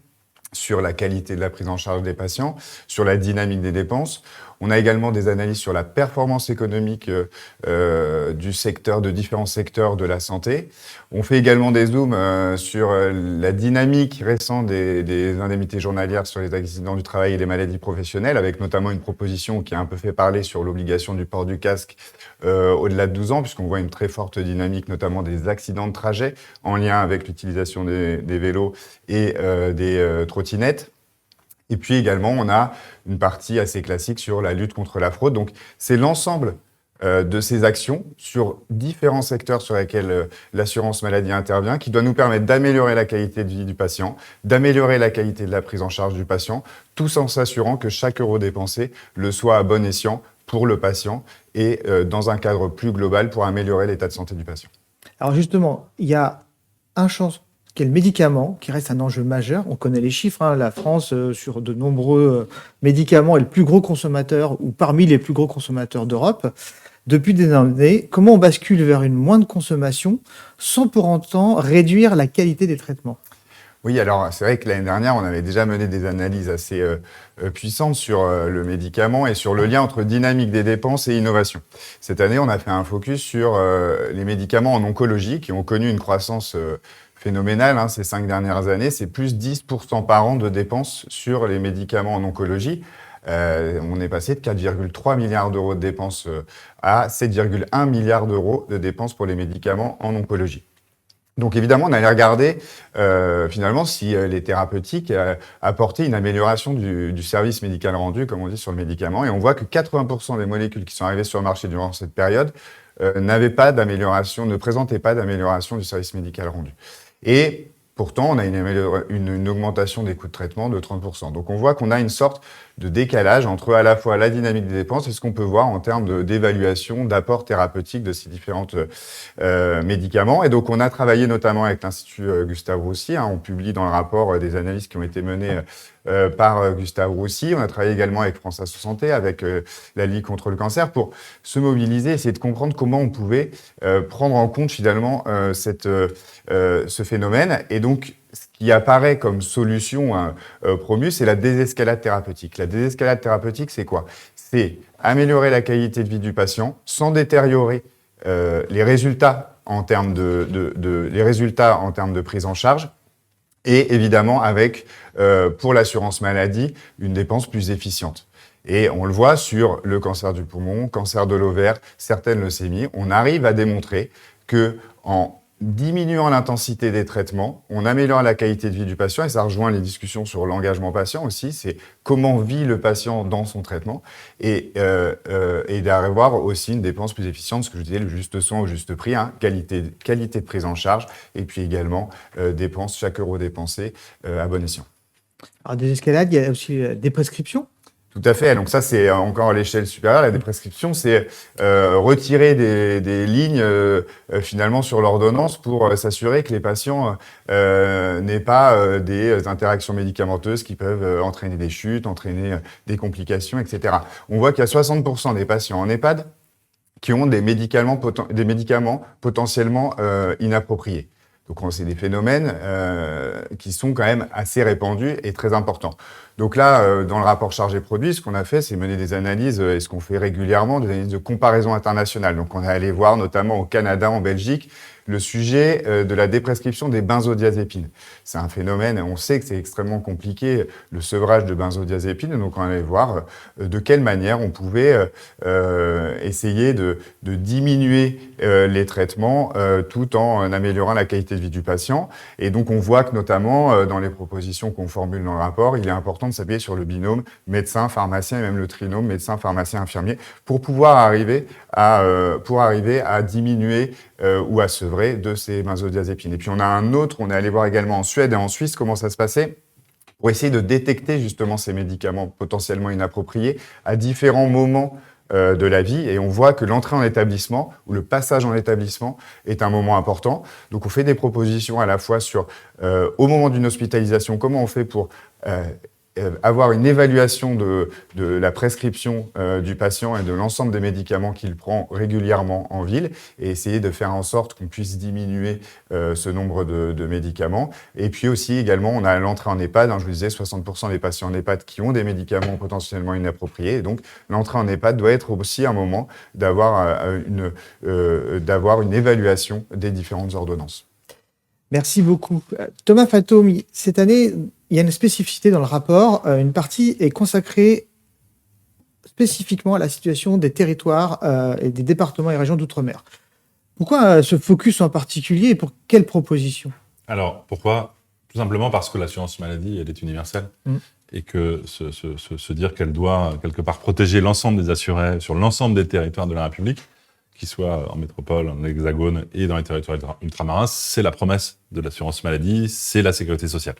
sur la qualité de la prise en charge des patients, sur la dynamique des dépenses. On a également des analyses sur la performance économique du secteur, de différents secteurs de la santé. On fait également des zooms sur la dynamique récente des indemnités journalières sur les accidents du travail et les maladies professionnelles, avec notamment une proposition qui a un peu fait parler sur l'obligation du port du casque au-delà de 12 ans, puisqu'on voit une très forte dynamique, notamment des accidents de trajet en lien avec l'utilisation des vélos et des trottinettes. Et puis également, on a une partie assez classique sur la lutte contre la fraude. Donc, c'est l'ensemble de ces actions sur différents secteurs sur lesquels l'assurance maladie intervient qui doit nous permettre d'améliorer la qualité de vie du patient, d'améliorer la qualité de la prise en charge du patient, tout en s'assurant que chaque euro dépensé le soit à bon escient pour le patient et dans un cadre plus global pour améliorer l'état de santé du patient. Alors justement, il y a un champ qui est le médicament, qui reste un enjeu majeur. On connaît les chiffres, hein. La France, sur de nombreux médicaments, est le plus gros consommateur, ou parmi les plus gros consommateurs d'Europe. Depuis des années, comment on bascule vers une moindre consommation sans pour autant réduire la qualité des traitements? Oui, alors c'est vrai que l'année dernière, on avait déjà mené des analyses assez puissantes sur le médicament et sur le lien entre dynamique des dépenses et innovation. Cette année, on a fait un focus sur les médicaments en oncologie qui ont connu une croissance phénoménale ces 5 dernières années. C'est plus 10% par an de dépenses sur les médicaments en oncologie, On est passé de 4,3 milliards d'euros de dépenses à 7,1 milliards d'euros de dépenses pour les médicaments en oncologie. Donc évidemment, on allait regarder finalement si les thérapeutiques apportaient une amélioration du service médical rendu, comme on dit sur le médicament. Et on voit que 80% des molécules qui sont arrivées sur le marché durant cette période n'avaient pas d'amélioration, ne présentaient pas d'amélioration du service médical rendu. Et pourtant, on a une augmentation des coûts de traitement de 30%. Donc on voit qu'on a une sorte de décalage entre à la fois la dynamique des dépenses et ce qu'on peut voir en termes d'évaluation, d'apport thérapeutique de ces différents médicaments. Et donc on a travaillé notamment avec l'Institut Gustave Roussy. On publie dans le rapport des analyses qui ont été menées par Gustave Roussy. On a travaillé également avec France Assos Santé, avec la Ligue contre le cancer, pour se mobiliser, essayer de comprendre comment on pouvait prendre en compte finalement ce phénomène. Et donc, ce qui apparaît comme solution promue, c'est la désescalade thérapeutique. La désescalade thérapeutique, c'est quoi? C'est améliorer la qualité de vie du patient sans détériorer les résultats en termes de prise en charge. Et évidemment, avec, pour l'assurance maladie, une dépense plus efficiente. Et on le voit sur le cancer du poumon, cancer de l'ovaire, certaines leucémies. On arrive à démontrer que en diminuant l'intensité des traitements, on améliore la qualité de vie du patient, et ça rejoint les discussions sur l'engagement patient aussi, c'est comment vit le patient dans son traitement, et d'avoir aussi une dépense plus efficiente, ce que je disais, le juste soin au juste prix, qualité de prise en charge, et puis également chaque euro dépensé à bon escient. Alors, des escalades, il y a aussi des prescriptions. Tout à fait. Donc ça, c'est encore à l'échelle supérieure. La déprescription, c'est retirer des lignes finalement sur l'ordonnance pour s'assurer que les patients n'aient pas des interactions médicamenteuses qui peuvent entraîner des chutes, entraîner des complications, etc. On voit qu'il y a 60% des patients en EHPAD qui ont des médicaments potentiellement inappropriés. Donc c'est des phénomènes qui sont quand même assez répandus et très importants. Donc là, dans le rapport chargé-produit, ce qu'on a fait, c'est mener des analyses, et ce qu'on fait régulièrement, des analyses de comparaison internationale. Donc on est allé voir notamment au Canada, en Belgique, le sujet de la déprescription des benzodiazépines. C'est un phénomène, on sait que c'est extrêmement compliqué, le sevrage de benzodiazépines, donc on allait voir de quelle manière on pouvait essayer de diminuer les traitements tout en améliorant la qualité de vie du patient. Et donc on voit que notamment dans les propositions qu'on formule dans le rapport, il est important de s'appuyer sur le binôme médecin-pharmacien et même le trinôme médecin-pharmacien-infirmier pour pouvoir arriver à diminuer ou à sevrer de ces benzodiazépines. Et puis on est allé voir également en Suède et en Suisse comment ça se passait pour essayer de détecter justement ces médicaments potentiellement inappropriés à différents moments de la vie, et on voit que l'entrée en établissement ou le passage en établissement est un moment important. Donc on fait des propositions à la fois sur au moment d'une hospitalisation, comment on fait pour avoir une évaluation de la prescription du patient et de l'ensemble des médicaments qu'il prend régulièrement en ville, et essayer de faire en sorte qu'on puisse diminuer ce nombre de médicaments. Et puis aussi également, on a l'entrée en EHPAD, je vous disais 60% des patients en EHPAD qui ont des médicaments potentiellement inappropriés, et donc l'entrée en EHPAD doit être aussi un moment d'avoir une évaluation des différentes ordonnances. Merci beaucoup. Thomas Fantôme, cette année, il y a une spécificité dans le rapport. Une partie est consacrée spécifiquement à la situation des territoires et des départements et régions d'outre-mer. Pourquoi ce focus en particulier et pour quelles propositions? Alors, pourquoi? Tout simplement parce que l'assurance maladie, elle est universelle. Et que se dire qu'elle doit, quelque part, protéger l'ensemble des assurés sur l'ensemble des territoires de la République, qu'ils soient en métropole, en hexagone et dans les territoires ultramarins, c'est la promesse de l'assurance maladie, c'est la sécurité sociale.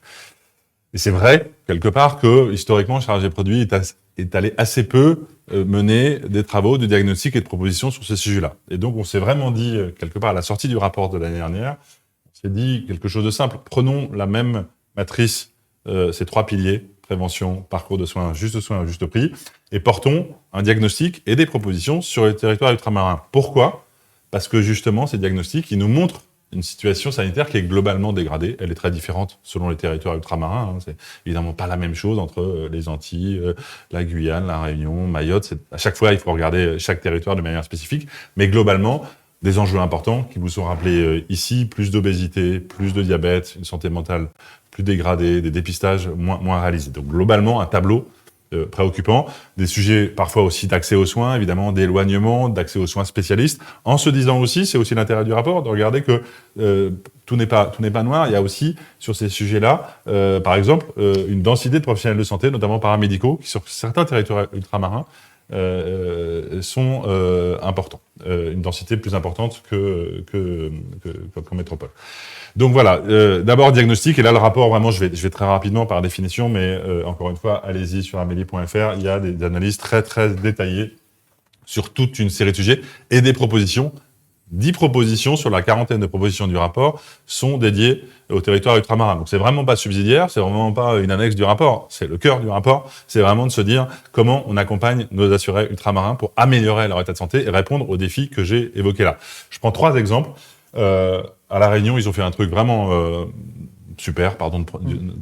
Et c'est vrai, quelque part, que historiquement, Chargé Produit est allé assez peu mener des travaux de diagnostic et de propositions sur ce sujet-là. Et donc, on s'est vraiment dit, quelque part, à la sortie du rapport de l'année dernière, on s'est dit quelque chose de simple. Prenons la même matrice, ces trois piliers, prévention, parcours de soins, juste prix, et portons un diagnostic et des propositions sur les territoires ultramarins. Pourquoi? Parce que justement, ces diagnostics, ils nous montrent une situation sanitaire qui est globalement dégradée. Elle est très différente selon les territoires ultramarins. C'est évidemment pas la même chose entre les Antilles, la Guyane, la Réunion, Mayotte. À chaque fois, il faut regarder chaque territoire de manière spécifique. Mais globalement, des enjeux importants qui vous sont rappelés ici, plus d'obésité, plus de diabète, une santé mentale plus dégradée, des dépistages moins réalisés. Donc globalement, un tableau préoccupants, des sujets parfois aussi d'accès aux soins, évidemment, d'éloignement, d'accès aux soins spécialistes, en se disant aussi, c'est aussi l'intérêt du rapport, de regarder que tout n'est pas noir. Il y a aussi, sur ces sujets-là, par exemple, une densité de professionnels de santé, notamment paramédicaux, qui sur certains territoires ultramarins sont importants. Une densité plus importante qu'en métropole. Donc voilà, d'abord diagnostic, et là le rapport, vraiment, je vais très rapidement par définition, mais encore une fois, allez-y sur amélie.fr, il y a des analyses très très détaillées sur toute une série de sujets et des propositions. 10 propositions sur la quarantaine de propositions du rapport sont dédiées au territoire ultramarin. Donc c'est vraiment pas subsidiaire, c'est vraiment pas une annexe du rapport, c'est le cœur du rapport, c'est vraiment de se dire comment on accompagne nos assurés ultramarins pour améliorer leur état de santé et répondre aux défis que j'ai évoqués là. Je prends 3 exemples. À La Réunion, ils ont fait un truc vraiment super, pardon de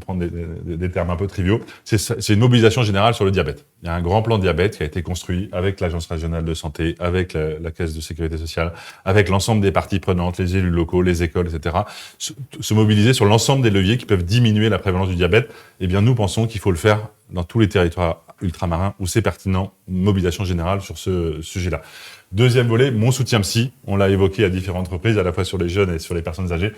prendre des termes un peu triviaux, c'est une mobilisation générale sur le diabète. Il y a un grand plan de diabète qui a été construit avec l'Agence régionale de santé, avec la Caisse de sécurité sociale, avec l'ensemble des parties prenantes, les élus locaux, les écoles, etc. Se mobiliser sur l'ensemble des leviers qui peuvent diminuer la prévalence du diabète. Eh bien, nous pensons qu'il faut le faire dans tous les territoires ultramarins où c'est pertinent, une mobilisation générale sur ce sujet-là. Deuxième volet, mon soutien psy. On l'a évoqué à différentes reprises, à la fois sur les jeunes et sur les personnes âgées.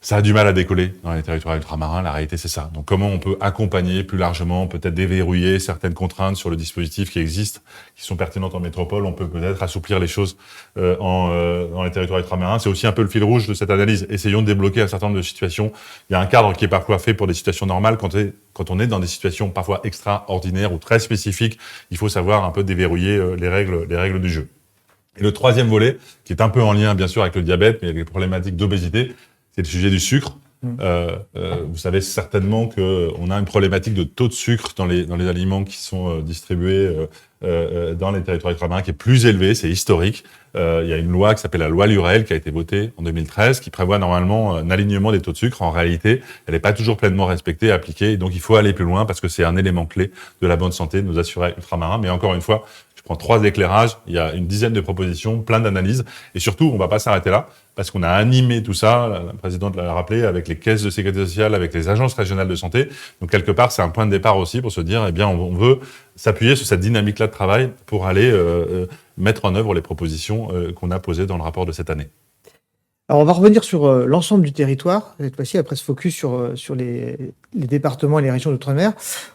Ça a du mal à décoller dans les territoires ultramarins. La réalité, c'est ça. Donc, comment on peut accompagner plus largement, peut-être déverrouiller certaines contraintes sur le dispositif qui existent, qui sont pertinentes en métropole. On peut peut-être assouplir les choses dans les territoires ultramarins. C'est aussi un peu le fil rouge de cette analyse. Essayons de débloquer un certain nombre de situations. Il y a un cadre qui est parfois fait pour des situations normales. Quand on est dans des situations parfois extraordinaires ou très spécifiques, il faut savoir un peu déverrouiller les règles du jeu. Et le troisième volet, qui est un peu en lien, bien sûr, avec le diabète, mais avec les problématiques d'obésité, c'est le sujet du sucre. Vous savez certainement qu'on a une problématique de taux de sucre dans les aliments qui sont distribués dans les territoires ultramarins qui est plus élevé, c'est historique. Il y a une loi qui s'appelle la loi Lurel qui a été votée en 2013 qui prévoit normalement un alignement des taux de sucre. En réalité, elle n'est pas toujours pleinement respectée, appliquée. Et donc, il faut aller plus loin parce que c'est un élément clé de la bonne santé de nos assurés ultramarins. Mais encore une fois, je prends 3 éclairages, il y a une dizaine de propositions, plein d'analyses. Et surtout, on ne va pas s'arrêter là, parce qu'on a animé tout ça, la présidente l'a rappelé, avec les caisses de sécurité sociale, avec les agences régionales de santé. Donc, quelque part, c'est un point de départ aussi pour se dire, eh bien, on veut s'appuyer sur cette dynamique-là de travail pour aller mettre en œuvre les propositions qu'on a posées dans le rapport de cette année. Alors, on va revenir sur l'ensemble du territoire, cette fois-ci, après ce focus sur les départements et les régions d'outre-mer.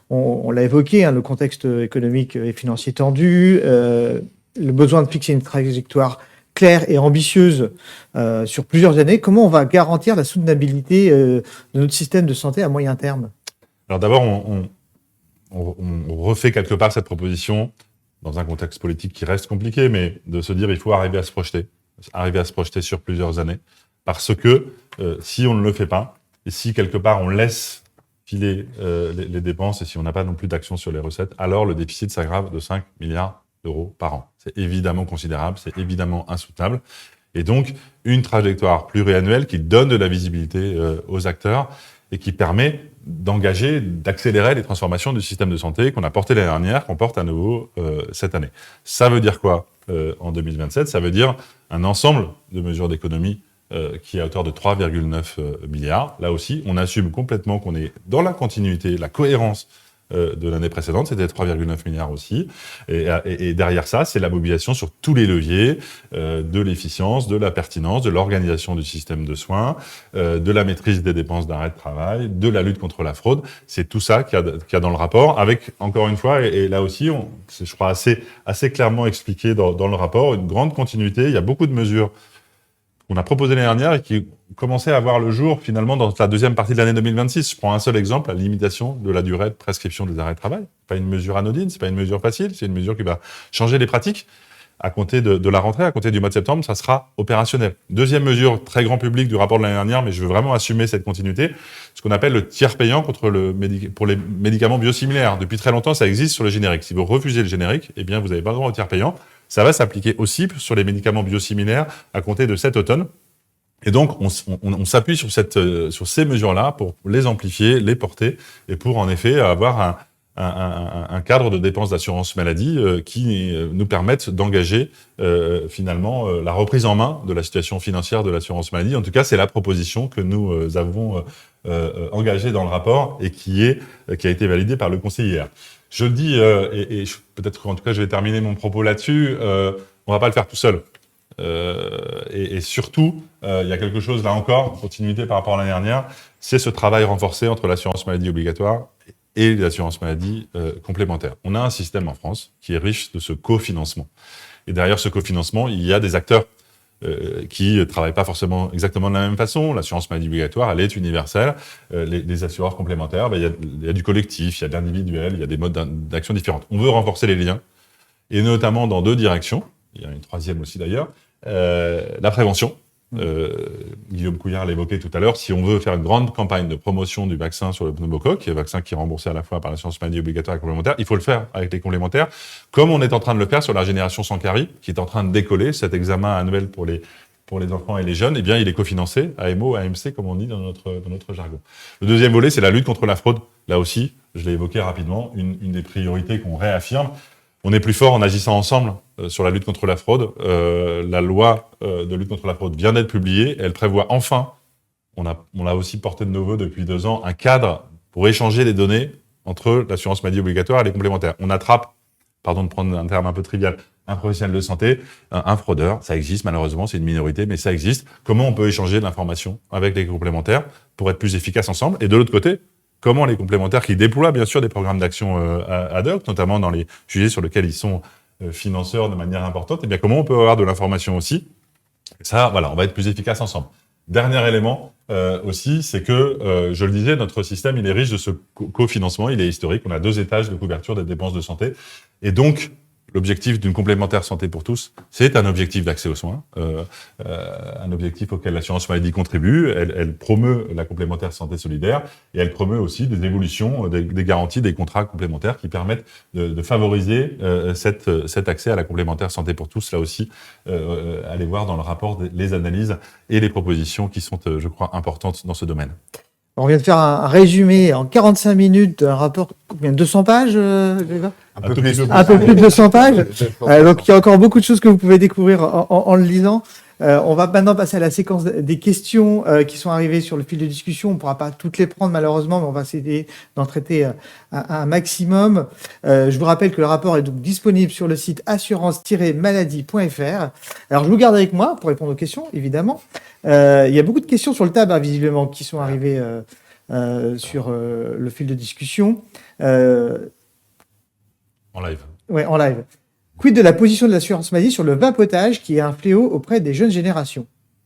On l'a évoqué, hein, le contexte économique et financier tendu, le besoin de fixer une trajectoire claire et ambitieuse sur plusieurs années. Comment on va garantir la soutenabilité de notre système de santé à moyen terme? Alors d'abord, on refait quelque part cette proposition dans un contexte politique qui reste compliqué, mais de se dire il faut arriver à se projeter sur plusieurs années, parce que si on ne le fait pas, et si quelque part on laisse filer les dépenses, et si on n'a pas non plus d'action sur les recettes, alors le déficit s'aggrave de 5 milliards d'euros par an. C'est évidemment considérable, c'est évidemment insoutenable. Et donc, une trajectoire pluriannuelle qui donne de la visibilité aux acteurs et qui permet d'engager, d'accélérer les transformations du système de santé qu'on a porté l'année dernière, qu'on porte à nouveau cette année. Ça veut dire quoi en 2027? Ça veut dire un ensemble de mesures d'économie qui est à hauteur de 3,9 milliards. Là aussi, on assume complètement qu'on est dans la continuité, la cohérence de l'année précédente, c'était 3,9 milliards aussi. Et derrière ça, c'est la mobilisation sur tous les leviers de l'efficience, de la pertinence, de l'organisation du système de soins, de la maîtrise des dépenses d'arrêt de travail, de la lutte contre la fraude. C'est tout ça qu'il y a dans le rapport, avec, encore une fois, et là aussi, c'est, je crois, assez clairement expliqué dans le rapport, une grande continuité. Il y a beaucoup de mesures qu'on a proposées l'année dernière et qui commençaient à voir le jour finalement dans la deuxième partie de l'année 2026. Je prends un seul exemple, la limitation de la durée de prescription des arrêts de travail. Pas une mesure anodine, c'est pas une mesure facile, c'est une mesure qui va changer les pratiques. À compter de la rentrée, à compter du mois de septembre, ça sera opérationnel. Deuxième mesure, très grand public du rapport de l'année dernière, mais je veux vraiment assumer cette continuité, ce qu'on appelle le tiers payant pour les médicaments biosimilaires. Depuis très longtemps, ça existe sur le générique. Si vous refusez le générique, eh bien, vous n'avez pas le droit au tiers payant. Ça va s'appliquer aussi sur les médicaments biosimilaires à compter de cet automne. Et donc, on s'appuie sur ces mesures-là pour les amplifier, les porter, et pour en effet avoir un cadre de dépenses d'assurance maladie qui nous permettent d'engager finalement la reprise en main de la situation financière de l'assurance maladie. En tout cas, c'est la proposition que nous avons engagée dans le rapport et qui a été validée par le Conseil hier. Je le dis, peut-être qu'en tout cas je vais terminer mon propos là-dessus, on va pas le faire tout seul. Et surtout, il y a quelque chose là encore, en continuité par rapport à l'année dernière, c'est ce travail renforcé entre l'assurance maladie obligatoire et l'assurance maladie complémentaire. On a un système en France qui est riche de ce cofinancement. Et derrière ce cofinancement, il y a des acteurs qui travaillent pas forcément exactement de la même façon. L'assurance maladie obligatoire, elle est universelle. Les assureurs complémentaires, il y a du collectif, il y a de l'individuel, il y a des modes d'action différentes. On veut renforcer les liens, et notamment dans 2 directions. Il y a une 3e aussi d'ailleurs. La prévention. Guillaume Couillard l'évoquait tout à l'heure. Si on veut faire une grande campagne de promotion du vaccin sur le pneumocoque, qui est un vaccin qui est remboursé à la fois par l'assurance maladie obligatoire et complémentaire, il faut le faire avec les complémentaires, comme on est en train de le faire sur la génération sans carie, qui est en train de décoller. Cet examen annuel pour les enfants et les jeunes, eh bien, il est cofinancé, AMO, AMC, comme on dit dans notre jargon. Le 2e volet, c'est la lutte contre la fraude. Là aussi, je l'ai évoqué rapidement, une des priorités qu'on réaffirme. On est plus fort en agissant ensemble sur la lutte contre la fraude. La loi de lutte contre la fraude vient d'être publiée. Elle prévoit enfin, on l'a aussi porté de nos vœux depuis 2 ans, un cadre pour échanger les données entre l'assurance maladie obligatoire et les complémentaires. On attrape, pardon de prendre un terme un peu trivial, un professionnel de santé, un fraudeur. Ça existe malheureusement, c'est une minorité, mais ça existe. Comment on peut échanger de l'information avec les complémentaires pour être plus efficaces ensemble? Et de l'autre côté, comment les complémentaires qui déploient bien sûr des programmes d'action ad hoc, notamment dans les sujets sur lesquels ils sont financeurs de manière importante, et bien comment on peut avoir de l'information aussi. Et ça, voilà, on va être plus efficace ensemble. Dernier élément aussi, c'est que, je le disais, notre système, il est riche de ce cofinancement, il est historique. On a 2 étages de couverture des dépenses de santé. Et donc, l'objectif d'une complémentaire santé pour tous, c'est un objectif d'accès aux soins, un objectif auquel l'assurance maladie contribue. Elle promeut la complémentaire santé solidaire et elle promeut aussi des évolutions, des garanties, des contrats complémentaires qui permettent de favoriser cet accès à la complémentaire santé pour tous. Là aussi, allez voir dans le rapport les analyses et les propositions qui sont, je crois, importantes dans ce domaine. On vient de faire un résumé en 45 minutes d'un rapport, combien, 200 pages, Grégoire ? Un peu plus. Un peu plus de 200 pages. Donc il y a encore beaucoup de choses que vous pouvez découvrir en le lisant. On va maintenant passer à la séquence des questions qui sont arrivées sur le fil de discussion. On ne pourra pas toutes les prendre malheureusement, mais on va essayer d'en traiter un maximum. Je vous rappelle que le rapport est donc disponible sur le site assurance-maladie.fr. Alors je vous garde avec moi pour répondre aux questions, évidemment. Il y a beaucoup de questions sur le tabac, visiblement, qui sont arrivées sur le fil de discussion. En live. Ouais, en live. Quid de la position de l'assurance maladie sur le vapotage qui est un fléau auprès des jeunes générations?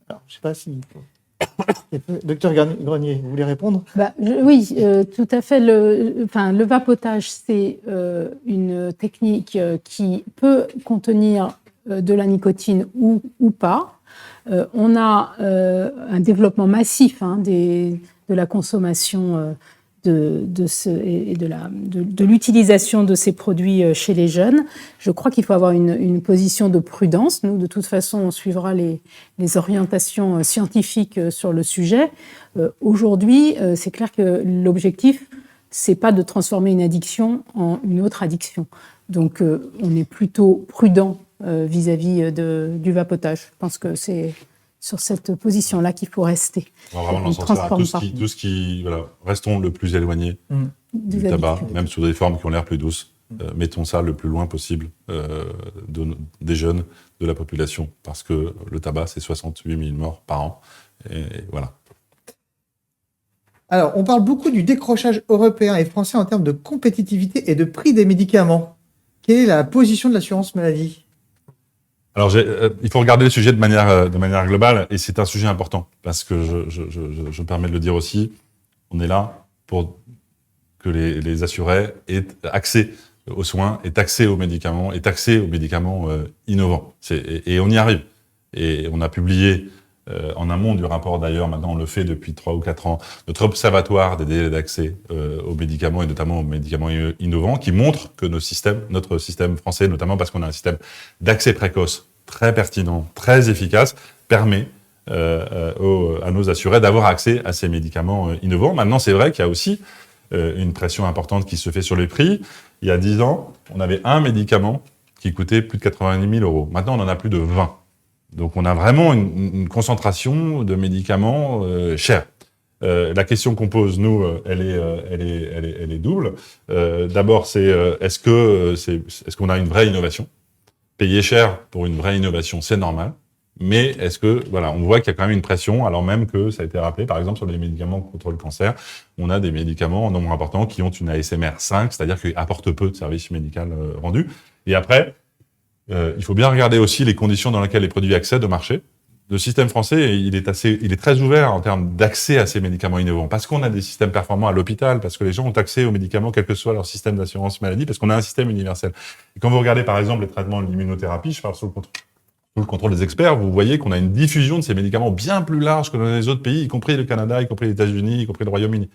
Alors, je ne sais pas si... Docteur Grenier, vous voulez répondre? Oui, tout à fait. Le vapotage, c'est une technique qui peut contenir de la nicotine ou pas. On a un développement massif de la consommation de l'utilisation de ces produits chez les jeunes. Je crois qu'il faut avoir une position de prudence. Nous, de toute façon, on suivra les orientations scientifiques sur le sujet. Aujourd'hui, c'est clair que l'objectif, c'est pas de transformer une addiction en une autre addiction. Donc, on est plutôt prudent vis-à-vis du vapotage. Je pense que c'est sur cette position-là qu'il faut rester. On va vraiment dans ce sens-là. Tout ce qui voilà, restons le plus éloigné du tabac, même sous des formes qui ont l'air plus douces. Mettons ça le plus loin possible des jeunes, de la population, parce que le tabac, c'est 68 000 morts par an. Et voilà. Alors, on parle beaucoup du décrochage européen et français en termes de compétitivité et de prix des médicaments. Quelle est la position de l'assurance maladie ? Alors, il faut regarder le sujet de manière globale, et c'est un sujet important, parce que je me permets de le dire aussi, on est là pour que les assurés aient accès aux soins, aient accès aux médicaments, innovants. Et on y arrive. Et on a publié, en amont du rapport d'ailleurs, maintenant on le fait depuis 3 ou 4 ans, notre observatoire des délais d'accès aux médicaments, et notamment aux médicaments innovants, qui montre que notre système français, notamment parce qu'on a un système d'accès précoce très pertinent, très efficace, permet à nos assurés d'avoir accès à ces médicaments innovants. Maintenant, c'est vrai qu'il y a aussi une pression importante qui se fait sur les prix. Il y a 10 ans, on avait un médicament qui coûtait plus de 90 000 euros. Maintenant, on en a plus de 20. Donc, on a vraiment une concentration de médicaments chers. La question qu'on pose, nous, elle est double. D'abord, c'est est-ce qu'on a une vraie innovation? Payer cher pour une vraie innovation, c'est normal. Mais est-ce que, voilà, on voit qu'il y a quand même une pression, alors même que ça a été rappelé, par exemple, sur les médicaments contre le cancer, on a des médicaments en nombre important qui ont une ASMR 5, c'est-à-dire qu'ils apportent peu de services médicaux rendus. Et après, il faut bien regarder aussi les conditions dans lesquelles les produits accèdent au marché. Le système français, il est très ouvert en termes d'accès à ces médicaments innovants, parce qu'on a des systèmes performants à l'hôpital, parce que les gens ont accès aux médicaments, quel que soit leur système d'assurance maladie, parce qu'on a un système universel. Et quand vous regardez, par exemple, les traitements de l'immunothérapie, je parle sous le contrôle des experts, vous voyez qu'on a une diffusion de ces médicaments bien plus large que dans les autres pays, y compris le Canada, y compris les États-Unis, y compris le Royaume-Uni.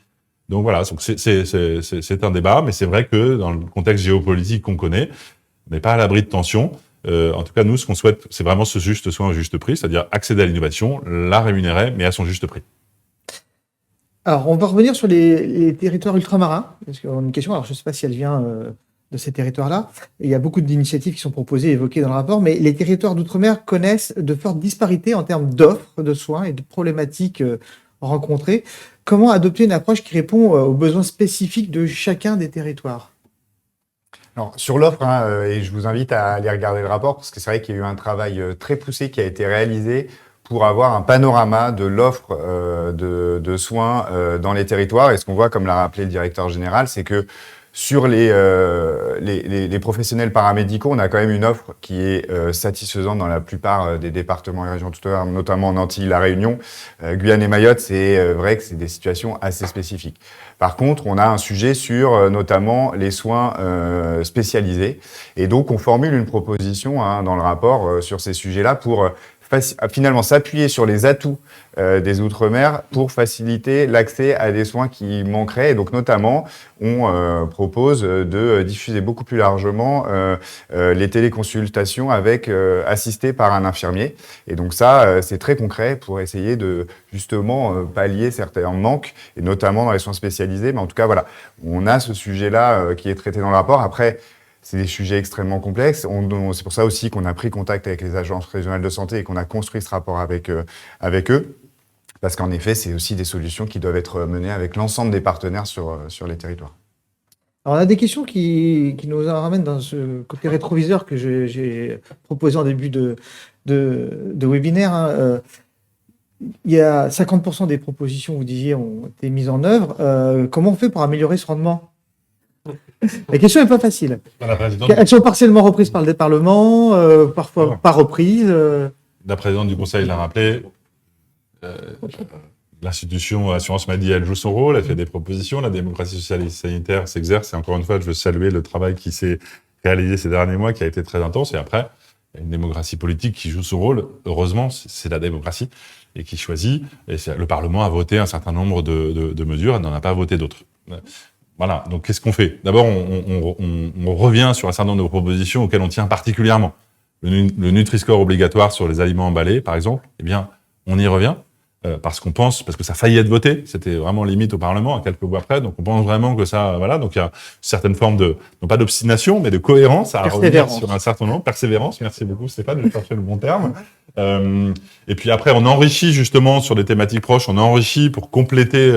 Donc voilà, donc c'est un débat, mais c'est vrai que dans le contexte géopolitique qu'on connaît, on n'est pas à l'abri de tensions. En tout cas, nous, ce qu'on souhaite, c'est vraiment ce juste soin au juste prix, c'est-à-dire accéder à l'innovation, la rémunérer, mais à son juste prix. Alors, on va revenir sur les territoires ultramarins, parce qu'on a une question, alors je ne sais pas si elle vient de ces territoires-là. Il y a beaucoup d'initiatives qui sont proposées et évoquées dans le rapport, mais les territoires d'outre-mer connaissent de fortes disparités en termes d'offres de soins et de problématiques rencontrées. Comment adopter une approche qui répond aux besoins spécifiques de chacun des territoires? Alors, sur l'offre, et je vous invite à aller regarder le rapport, parce que c'est vrai qu'il y a eu un travail très poussé qui a été réalisé pour avoir un panorama de l'offre de soins dans les territoires. Et ce qu'on voit, comme l'a rappelé le directeur général, c'est que sur les professionnels paramédicaux, on a quand même une offre qui est satisfaisante dans la plupart des départements et régions d'outre-mer, notamment en Antilles, La Réunion, Guyane et Mayotte. C'est vrai que c'est des situations assez spécifiques. Par contre, on a un sujet sur notamment les soins spécialisés. Et donc, on formule une proposition dans le rapport sur ces sujets-là pour finalement s'appuyer sur les atouts des Outre-mer pour faciliter l'accès à des soins qui manqueraient. Et donc, notamment, on propose de diffuser beaucoup plus largement les téléconsultations assistées par un infirmier. Et donc ça, c'est très concret pour essayer de justement pallier certains manques, et notamment dans les soins spécialisés. Mais en tout cas, voilà, on a ce sujet-là qui est traité dans le rapport. Après, c'est des sujets extrêmement complexes. C'est pour ça aussi qu'on a pris contact avec les agences régionales de santé et qu'on a construit ce rapport avec eux. Parce qu'en effet, c'est aussi des solutions qui doivent être menées avec l'ensemble des partenaires sur les territoires. Alors, on a des questions qui nous ramènent dans ce côté rétroviseur que j'ai proposé en début de webinaire. Il y a 50% des propositions, vous disiez, ont été mises en œuvre. Comment on fait pour améliorer ce rendement? La question n'est pas facile. Elles sont partiellement reprises par le Parlement, parfois pas reprises. La présidente du Conseil l'a rappelé. L'institution Assurance Maladie, elle joue son rôle, elle fait des propositions. La démocratie sociale et sanitaire s'exerce. Et encore une fois, je veux saluer le travail qui s'est réalisé ces derniers mois, qui a été très intense. Et après, il y a une démocratie politique qui joue son rôle. Heureusement, c'est la démocratie et qui choisit. Et le Parlement a voté un certain nombre de mesures, elle n'en a pas voté d'autres. Voilà, donc qu'est-ce qu'on fait? D'abord, on revient sur un certain nombre de propositions auxquelles on tient particulièrement. Le Nutri-Score obligatoire sur les aliments emballés, par exemple, eh bien, on y revient parce que ça a failli être voté, c'était vraiment limite au Parlement, à quelques mois après, donc on pense vraiment que ça, voilà, donc il y a une certaine forme non pas d'obstination, mais de cohérence à revenir sur un certain nombre, persévérance, merci beaucoup Stéphane, je cherchais le bon terme. Et puis après, on enrichit justement sur des thématiques proches, on enrichit pour compléter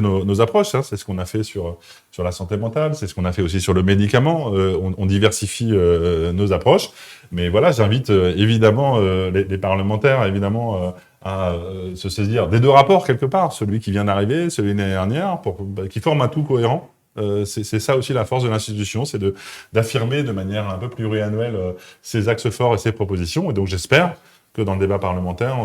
nos approches. Hein. C'est ce qu'on a fait sur la santé mentale, c'est ce qu'on a fait aussi sur le médicament. On diversifie nos approches. Mais voilà, j'invite évidemment les parlementaires, évidemment, à se saisir des deux rapports quelque part, celui qui vient d'arriver, celui de l'année dernière, qui forment un tout cohérent. C'est ça aussi la force de l'institution, c'est d'affirmer de manière un peu pluriannuelle ses axes forts et ses propositions. Et donc j'espère que dans le débat parlementaire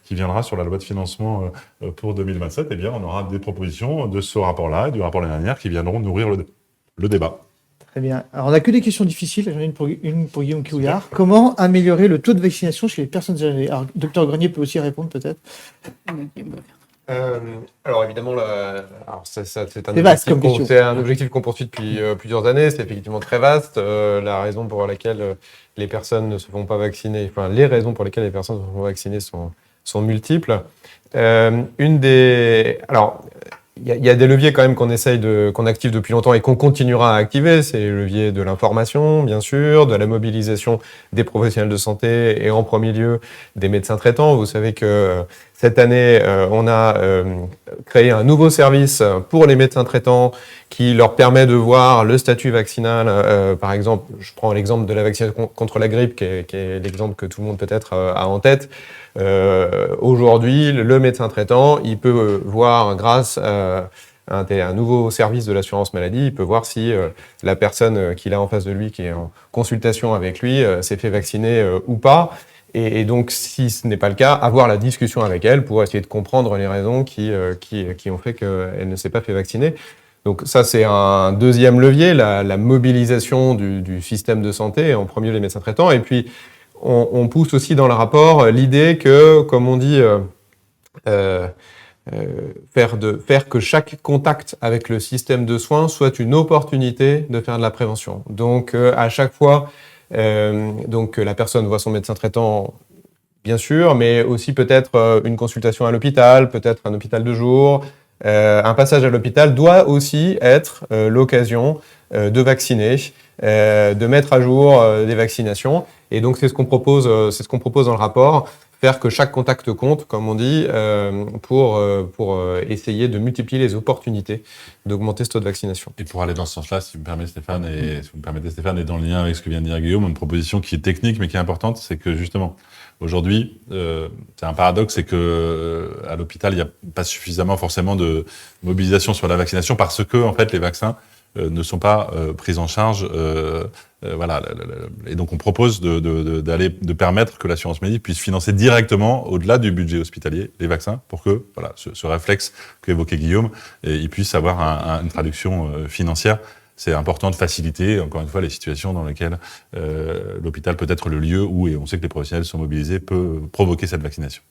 qui viendra sur la loi de financement pour 2027, eh bien, on aura des propositions de ce rapport-là et du rapport de l'année dernière qui viendront nourrir le débat. Très bien. Alors, on n'a que des questions difficiles. J'en ai une pour Guillaume Couillard. Comment améliorer le taux de vaccination chez les personnes âgées? Alors, Dr Grenier peut aussi répondre, peut-être. Alors évidemment, c'est un objectif qu'on poursuit depuis plusieurs années. C'est effectivement très vaste. La raison pour laquelle les personnes ne se font pas vacciner, enfin les raisons pour lesquelles les personnes ne se font pas vacciner sont multiples. Il y a des leviers quand même qu'on active depuis longtemps et qu'on continuera à activer. C'est les leviers de l'information, bien sûr, de la mobilisation des professionnels de santé et en premier lieu des médecins traitants. Vous savez que cette année, on a créé un nouveau service pour les médecins traitants qui leur permet de voir le statut vaccinal. Par exemple, je prends l'exemple de la vaccination contre la grippe, qui est l'exemple que tout le monde peut-être a en tête. Aujourd'hui, le médecin traitant, il peut voir grâce à un nouveau service de l'assurance maladie, il peut voir si la personne qu'il a en face de lui, qui est en consultation avec lui, s'est fait vacciner ou pas. Et donc, si ce n'est pas le cas, avoir la discussion avec elle pour essayer de comprendre les raisons qui ont fait qu'elle ne s'est pas fait vacciner. Donc ça, c'est un deuxième levier, la mobilisation du système de santé, en premier lieu les médecins traitants. Et puis, on pousse aussi dans le rapport l'idée que, comme on dit, faire que chaque contact avec le système de soins soit une opportunité de faire de la prévention. Donc, à chaque fois, la personne voit son médecin traitant, bien sûr, mais aussi peut-être une consultation à l'hôpital, peut-être un hôpital de jour. Un passage à l'hôpital doit aussi être l'occasion de vacciner, de mettre à jour des vaccinations. Et donc, c'est ce qu'on propose dans le rapport, faire que chaque contact compte, comme on dit, pour essayer de multiplier les opportunités d'augmenter ce taux de vaccination. Et pour aller dans ce sens-là, si vous me permettez Stéphane, et dans le lien avec ce que vient de dire Guillaume, une proposition qui est technique mais qui est importante, c'est que justement, aujourd'hui, c'est un paradoxe, c'est que à l'hôpital, il n'y a pas suffisamment forcément de mobilisation sur la vaccination parce que en fait les vaccins ne sont pas pris en charge. Voilà. Et donc on propose de permettre que l'assurance maladie puisse financer directement, au-delà du budget hospitalier, les vaccins, pour que voilà ce réflexe qu'évoquait Guillaume, il puisse avoir une traduction financière. C'est important de faciliter, encore une fois, les situations dans lesquelles l'hôpital peut être le lieu où, et on sait que les professionnels sont mobilisés, peut provoquer cette vaccination.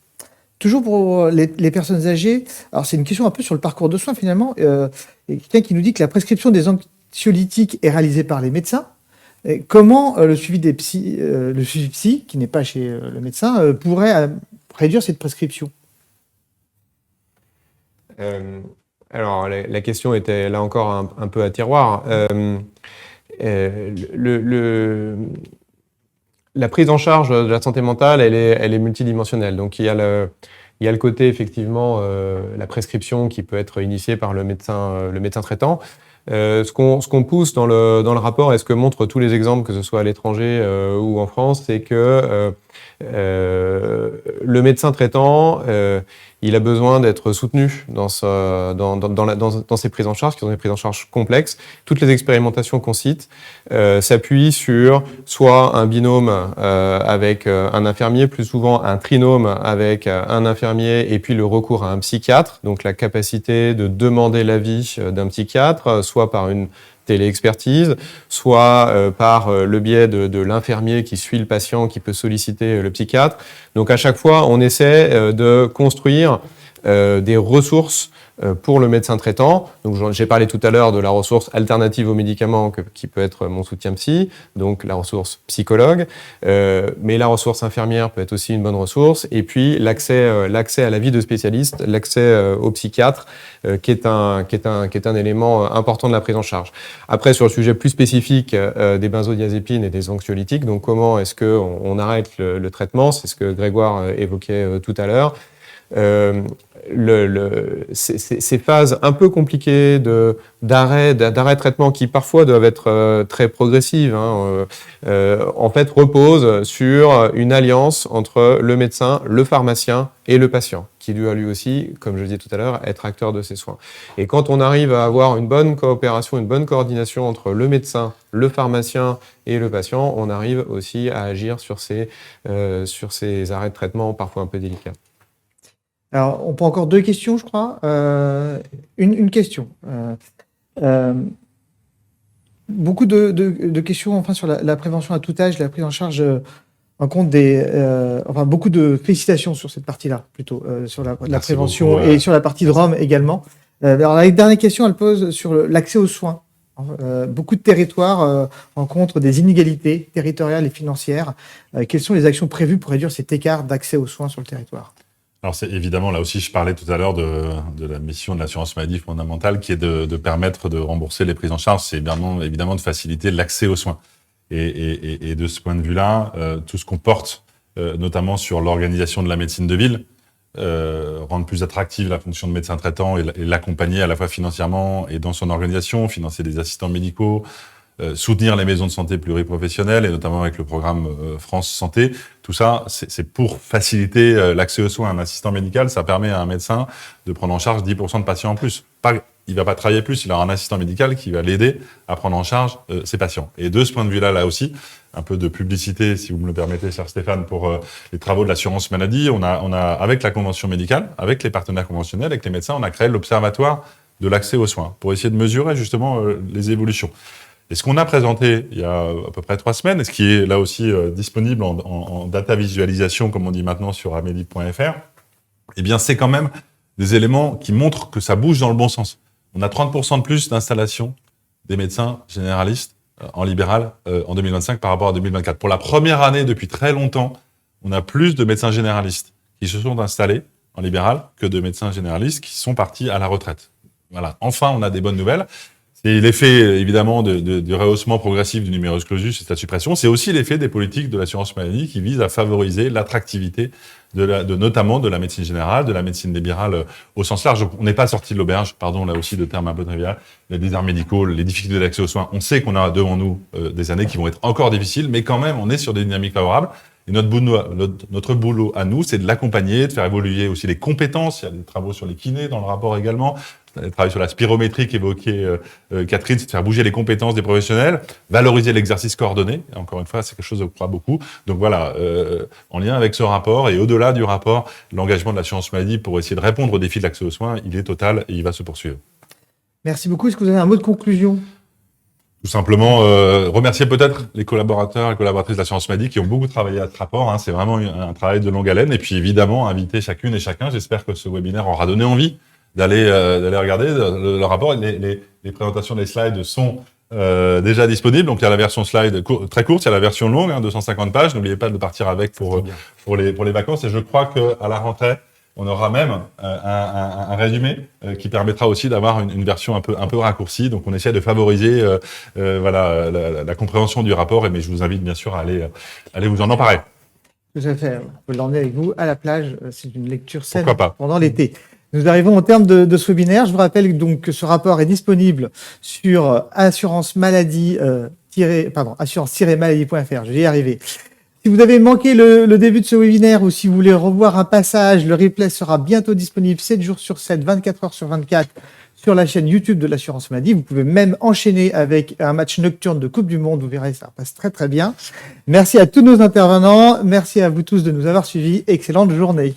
Toujours pour les personnes âgées, alors c'est une question un peu sur le parcours de soins finalement. Il y a quelqu'un qui nous dit que la prescription des anxiolytiques est réalisée par les médecins. Et comment le suivi psy, qui n'est pas chez le médecin, pourrait réduire cette prescription ? Alors, la question était là encore un peu à tiroir. La prise en charge de la santé mentale, elle est multidimensionnelle. Donc, il y a le côté, effectivement, la prescription qui peut être initiée par le médecin traitant. Ce qu'on pousse dans le rapport et ce que montrent tous les exemples, que ce soit à l'étranger ou en France, c'est que le médecin traitant, il a besoin d'être soutenu dans ses prises en charge, qui sont des prises en charge complexes. Toutes les expérimentations qu'on cite s'appuient sur soit un binôme avec un infirmier, plus souvent un trinôme avec un infirmier, et puis le recours à un psychiatre, donc la capacité de demander l'avis d'un psychiatre, soit par une téléexpertise, soit par le biais de l'infirmier qui suit le patient, qui peut solliciter le psychiatre. Donc à chaque fois, on essaie de construire des ressources pour le médecin traitant. Donc j'ai parlé tout à l'heure de la ressource alternative aux médicaments qui peut être mon soutien psy, donc la ressource psychologue, mais la ressource infirmière peut être aussi une bonne ressource, et puis l'accès à la vie de spécialiste, l'accès au psychiatre, qui est un élément important de la prise en charge. Après, sur le sujet plus spécifique des benzodiazépines et des anxiolytiques, donc comment est-ce qu'on arrête le traitement, c'est ce que Grégoire évoquait tout à l'heure. Ces phases un peu compliquées d'arrêt de traitement qui parfois doivent être très progressives, en fait reposent sur une alliance entre le médecin, le pharmacien et le patient, qui doit lui aussi, comme je le disais tout à l'heure, être acteur de ses soins. Et quand on arrive à avoir une bonne coopération, une bonne coordination entre le médecin, le pharmacien et le patient, on arrive aussi à agir sur ces arrêts de traitement parfois un peu délicats. Alors, on prend encore deux questions, je crois. Une question. Beaucoup de questions enfin, sur la prévention à tout âge, la prise en charge en compte beaucoup de félicitations sur cette partie-là, plutôt, sur la prévention beaucoup, et sur la partie de Rome également. Alors, la dernière question, elle pose sur l'accès aux soins. Beaucoup de territoires rencontrent des inégalités territoriales et financières. Quelles sont les actions prévues pour réduire cet écart d'accès aux soins sur le territoire ? Alors c'est évidemment, là aussi, je parlais tout à l'heure de la mission de l'assurance maladie fondamentale qui est de permettre de rembourser les prises en charge. C'est évidemment de faciliter l'accès aux soins. Et de ce point de vue-là, tout ce qu'on porte, notamment sur l'organisation de la médecine de ville, rendre plus attractive la fonction de médecin traitant et l'accompagner à la fois financièrement et dans son organisation, financer des assistants médicaux, soutenir les maisons de santé pluriprofessionnelles et notamment avec le programme France Santé. Tout ça, c'est pour faciliter l'accès aux soins. Un assistant médical, ça permet à un médecin de prendre en charge 10% de patients en plus. Il va pas travailler plus, il aura un assistant médical qui va l'aider à prendre en charge ses patients. Et de ce point de vue-là, là aussi, un peu de publicité, si vous me le permettez, cher Stéphane, pour les travaux de l'assurance maladie. On a, avec la convention médicale, avec les partenaires conventionnels, avec les médecins, on a créé l'observatoire de l'accès aux soins pour essayer de mesurer justement les évolutions. Et ce qu'on a présenté il y a à peu près 3 semaines, et ce qui est là aussi disponible en data visualisation, comme on dit maintenant sur amélie.fr, eh bien, c'est quand même des éléments qui montrent que ça bouge dans le bon sens. On a 30% de plus d'installations des médecins généralistes en libéral en 2025 par rapport à 2024. Pour la première année depuis très longtemps, on a plus de médecins généralistes qui se sont installés en libéral que de médecins généralistes qui sont partis à la retraite. Voilà. Enfin, on a des bonnes nouvelles. C'est l'effet, évidemment, du rehaussement progressif du numerus clausus et de sa suppression. C'est aussi l'effet des politiques de l'assurance maladie qui visent à favoriser l'attractivité notamment de la médecine générale, de la médecine libérale au sens large. On n'est pas sorti de l'auberge, pardon, là aussi, de termes un peu trivial. Les déserts médicaux, les difficultés d'accès aux soins. On sait qu'on a devant nous des années qui vont être encore difficiles, mais quand même, on est sur des dynamiques favorables. Et notre boulot à nous, c'est de l'accompagner, de faire évoluer aussi les compétences. Il y a des travaux sur les kinés dans le rapport également. Le travail sur la spirométrie qu'évoquait Catherine, c'est de faire bouger les compétences des professionnels, valoriser l'exercice coordonné. Et encore une fois, c'est quelque chose que je crois beaucoup. Donc voilà, en lien avec ce rapport et au-delà du rapport, l'engagement de l'assurance maladie pour essayer de répondre aux défis de l'accès aux soins, il est total et il va se poursuivre. Merci beaucoup. Est-ce que vous avez un mot de conclusion ? Tout simplement, remercier peut-être les collaborateurs et collaboratrices de l'assurance maladie qui ont beaucoup travaillé à ce rapport. Hein. C'est vraiment un travail de longue haleine. Et puis évidemment, inviter chacune et chacun. J'espère que ce webinaire aura donné envie d'aller regarder le rapport. Les présentations des slides sont déjà disponibles. Donc il y a la version slide très courte, il y a la version longue, 250 pages. N'oubliez pas de partir avec pour les vacances. Et je crois qu'à la rentrée, on aura même un résumé qui permettra aussi d'avoir une version un peu raccourcie. Donc on essaie de favoriser voilà la compréhension du rapport. Mais je vous invite bien sûr à aller vous en emparer. Tout à fait. On peut l'emmener avec vous à la plage. C'est une lecture saine pendant l'été. Nous arrivons au terme de ce webinaire. Je vous rappelle donc que ce rapport est disponible sur assurance-maladie.fr. Je vais y arriver. Si vous avez manqué le début de ce webinaire ou si vous voulez revoir un passage, le replay sera bientôt disponible 7 jours sur 7, 24 heures sur 24 sur la chaîne YouTube de l'assurance maladie. Vous pouvez même enchaîner avec un match nocturne de Coupe du Monde. Vous verrez, ça passe très très bien. Merci à tous nos intervenants. Merci à vous tous de nous avoir suivis. Excellente journée.